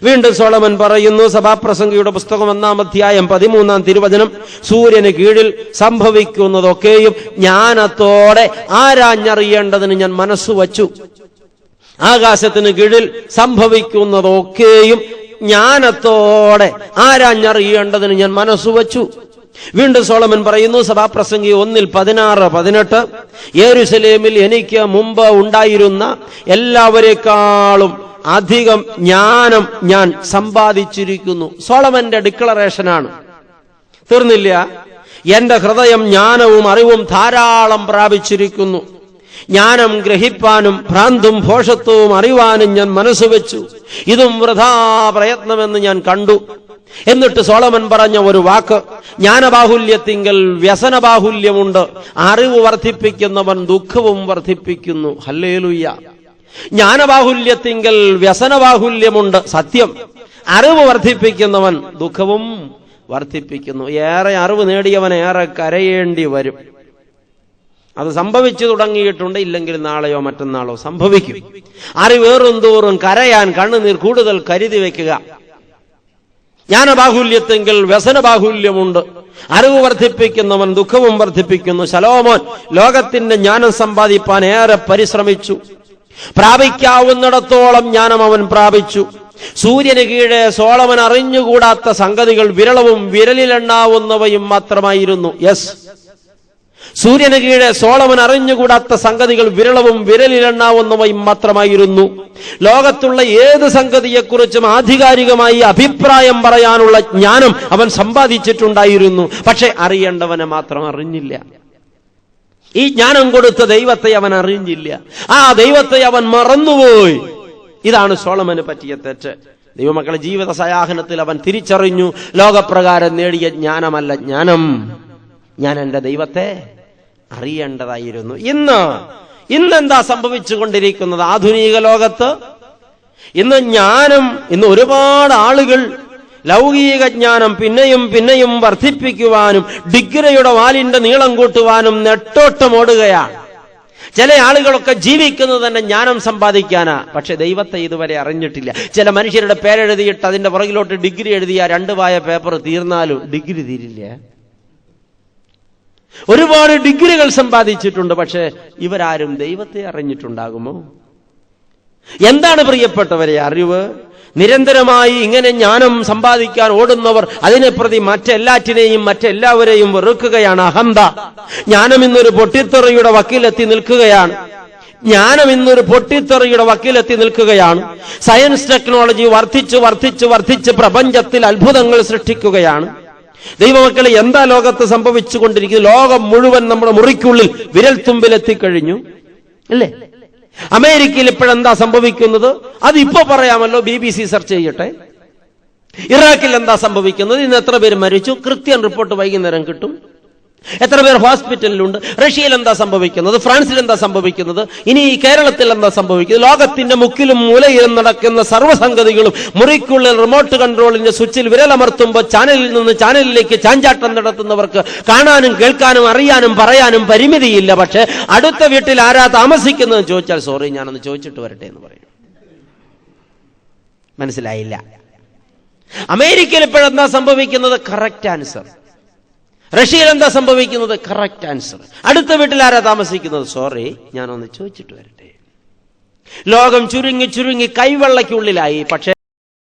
വീണ്ടും സോളമൻ പറയുന്നു, സഭാപ്രസംഗിയുടെ പുസ്തകം 1-ാം അധ്യായം 13-ാം തിരുവചനം, സൂര്യന് കീഴിൽ സംഭവിക്കുന്നതൊക്കെയും ജ്ഞാനത്തോടെ ആരാഞ്ഞറിയേണ്ടതിന് ഞാൻ മനസ്സു വച്ചു. ആകാശത്തിന് കീഴിൽ സംഭവിക്കുന്നതൊക്കെയും ജ്ഞാനത്തോടെ ആരാഞ്ഞറിയേണ്ടതിന് ഞാൻ മനസ്സു വച്ചു. വീണ്ടും സോളമൻ പറയുന്നു, സഭാപ്രസംഗി 1:16-18, യെരൂശലേമിൽ എനിക്ക് മുമ്പ് ഉണ്ടായിരുന്ന എല്ലാവരെക്കാളും അധികം ജ്ഞാനം ഞാൻ സമ്പാദിച്ചിരിക്കുന്നു. സോളമന്റെ ഡിക്ലറേഷനാണ്. തീർന്നില്ല. എന്റെ ഹൃദയം ജ്ഞാനവും അറിവും ധാരാളം പ്രാപിച്ചിരിക്കുന്നു. ജ്ഞാനം ഗ്രഹിപ്പാനും ഭ്രാന്തും ഭോഷത്വവും അറിവാനും ഞാൻ മനസ്സ് വെച്ചു. ഇതും വൃഥാ പ്രയത്നമെന്ന് ഞാൻ കണ്ടു. എന്നിട്ട് സോളമൻ പറഞ്ഞ ഒരു വാക്ക്, ജ്ഞാനബാഹുല്യത്തിങ്കൽ വ്യസനബാഹുല്യമുണ്ട്, അറിവ് വർദ്ധിപ്പിക്കുന്നവൻ ദുഃഖവും വർദ്ധിപ്പിക്കുന്നു. ഹല്ലേലൂയ. ജ്ഞാനബാഹുല്യത്തിങ്കൽ വ്യസനബാഹുല്യമുണ്ട്, സത്യം. അറിവ് വർദ്ധിപ്പിക്കുന്നവൻ ദുഃഖവും വർദ്ധിപ്പിക്കുന്നു. ഏറെ അറിവ് നേടിയവൻ ഏറെ കരയേണ്ടി വരും. അത് സംഭവിച്ചു തുടങ്ങിയിട്ടുണ്ട്. ഇല്ലെങ്കിൽ നാളെയോ മറ്റന്നാളോ സംഭവിക്കും. അറിവേറും തോറും കരയാൻ കണ്ണുനീർ കൂടുതൽ കരുതി വയ്ക്കുക. ജ്ഞാനബാഹുല്യത്തെങ്കിൽ വ്യസനബാഹുല്യമുണ്ട്, അറിവ് വർദ്ധിപ്പിക്കുന്നവൻ ദുഃഖവും വർദ്ധിപ്പിക്കുന്നു. ശലോമോൻ ലോകത്തിന്റെ ജ്ഞാനം സമ്പാദിപ്പാൻ ഏറെ പരിശ്രമിച്ചു. പ്രാപിക്കാവുന്നിടത്തോളം ജ്ഞാനം അവൻ പ്രാപിച്ചു. സൂര്യന് കീഴെ സോളമൻ അറിഞ്ഞുകൂടാത്ത സംഗതികൾ വിരളവും വിരലിലെണ്ണാവുന്നവയും മാത്രമായിരുന്നു. യെസ്, സൂര്യന് കീഴെ സോളമൻ അറിഞ്ഞുകൂടാത്ത സംഗതികൾ വിരളവും വിരലിലെണ്ണാവുന്നവയും മാത്രമായിരുന്നു. ലോകത്തുള്ള ഏത് സംഗതിയെക്കുറിച്ചും ആധികാരികമായി അഭിപ്രായം പറയാനുള്ള ജ്ഞാനം അവൻ സമ്പാദിച്ചിട്ടുണ്ടായിരുന്നു. പക്ഷെ അറിയേണ്ടവനെ മാത്രം അറിഞ്ഞില്ല. ഈ ജ്ഞാനം കൊടുത്ത ദൈവത്തെ അവൻ അറിഞ്ഞില്ല. ആ ദൈവത്തെ അവൻ മറന്നുപോയി. ഇതാണ് സോളമന് പറ്റിയ തെറ്റ്. ദൈവമക്കളെ, ജീവിത സയാഹനത്തിൽ അവൻ തിരിച്ചറിഞ്ഞു, ലോകപ്രകാരം നേടിയ ജ്ഞാനമല്ല ജ്ഞാനം, ഞാൻ എന്റെ ദൈവത്തെ അറിയേണ്ടതായിരുന്നു. ഇന്നെന്താ സംഭവിച്ചുകൊണ്ടിരിക്കുന്നത്? ആധുനിക ലോകത്ത് ഇന്ന് ഒരുപാട് ആളുകൾ ലൗകിക ജ്ഞാനം പിന്നെയും പിന്നെയും വർദ്ധിപ്പിക്കുവാനും ഡിഗ്രിയുടെ വാലിന്റെ നീളം കൂട്ടുവാനും നെട്ടോട്ടമോടുകയാണ്. ചില ആളുകളൊക്കെ ജീവിക്കുന്നത് തന്നെ ജ്ഞാനം സമ്പാദിക്കാനാ, പക്ഷെ ദൈവത്തെ ഇതുവരെ അറിഞ്ഞിട്ടില്ല. ചില മനുഷ്യരുടെ പേരെഴുതിയിട്ട് അതിന്റെ പുറകിലോട്ട് ഡിഗ്രി എഴുതിയ 2 വായ പേപ്പർ തീർന്നാലും ഡിഗ്രി തീരില്ല. ഒരുപാട് ഡിഗ്രികൾ സമ്പാദിച്ചിട്ടുണ്ട്, പക്ഷെ ഇവരാരും ദൈവത്തെ അറിഞ്ഞിട്ടുണ്ടാകുമോ? എന്താണ് പ്രിയപ്പെട്ടവരെ അറിവ്? നിരന്തരമായി ഇങ്ങനെ ജ്ഞാനം സമ്പാദിക്കാൻ ഓടുന്നവർ അതിനെ പ്രതി മറ്റെല്ലാറ്റിനെയും മറ്റെല്ലാവരെയും വെറുക്കുകയാണ്. അഹന്ത. ജ്ഞാനം ഇന്നൊരു പൊട്ടിത്തെറിയുടെ വക്കിലെത്തി നിൽക്കുകയാണ്. സയൻസ് ടെക്നോളജി വർദ്ധിച്ച് പ്രപഞ്ചത്തിൽ അത്ഭുതങ്ങൾ സൃഷ്ടിക്കുകയാണ്. ദൈവമക്കളെ, എന്താ ലോകത്ത് സംഭവിച്ചുകൊണ്ടിരിക്കുന്നത്? ലോകം മുഴുവൻ നമ്മുടെ മുറിക്കുള്ളിൽ വിരൽത്തുമ്പിലെത്തിക്കഴിഞ്ഞു, അല്ലേ? അമേരിക്കയിൽ ഇപ്പോഴെന്താ സംഭവിക്കുന്നത്? അതിപ്പോ പറയാമല്ലോ, BBC സെർച്ച് ചെയ്യട്ടെ. ഇറാഖിൽ എന്താ സംഭവിക്കുന്നത്? ഇന്ന് എത്ര പേര് മരിച്ചു? കൃത്യം റിപ്പോർട്ട് വൈകുന്നേരം കിട്ടും, എത്ര പേർ ഹോസ്പിറ്റലിലുണ്ട്? റഷ്യയിൽ എന്താ സംഭവിക്കുന്നത്? ഫ്രാൻസിൽ എന്താ സംഭവിക്കുന്നത്? ഇനി കേരളത്തിൽ എന്താ സംഭവിക്കുന്നത്? ലോകത്തിന്റെ മുക്കിലും മൂലയിലും നടക്കുന്ന സർവ്വസംഗതികളും മുറിക്കുള്ളിൽ റിമോട്ട് കൺട്രോളിന്റെ സ്വിച്ചിൽ വിരലമർത്തുമ്പോൾ ചാനലിൽ നിന്ന് ചാനലിലേക്ക് ചാഞ്ചാട്ടം നടത്തുന്നവർക്ക് കാണാനും കേൾക്കാനും അറിയാനും പറയാനും പരിമിതിയില്ല. പക്ഷെ അടുത്ത വീട്ടിൽ ആരാ താമസിക്കുന്നതെന്ന് ചോദിച്ചാൽ സോറി ഞാനൊന്ന് ചോദിച്ചിട്ട് വരട്ടെ എന്ന് പറയും. മനസ്സിലായില്ല? അമേരിക്കയിൽ ഇപ്പോഴെന്താ സംഭവിക്കുന്നത്? Correct answer. റഷ്യയിൽ എന്താ സംഭവിക്കുന്നത്? Correct answer. അടുത്ത വീട്ടിൽ ആരാ താമസിക്കുന്നത്? സോറി ഞാനൊന്ന് ചോദിച്ചിട്ട് വരട്ടെ. ലോകം ചുരുങ്ങി ചുരുങ്ങി കൈവെള്ളയ്ക്കുള്ളിലായി. പക്ഷേ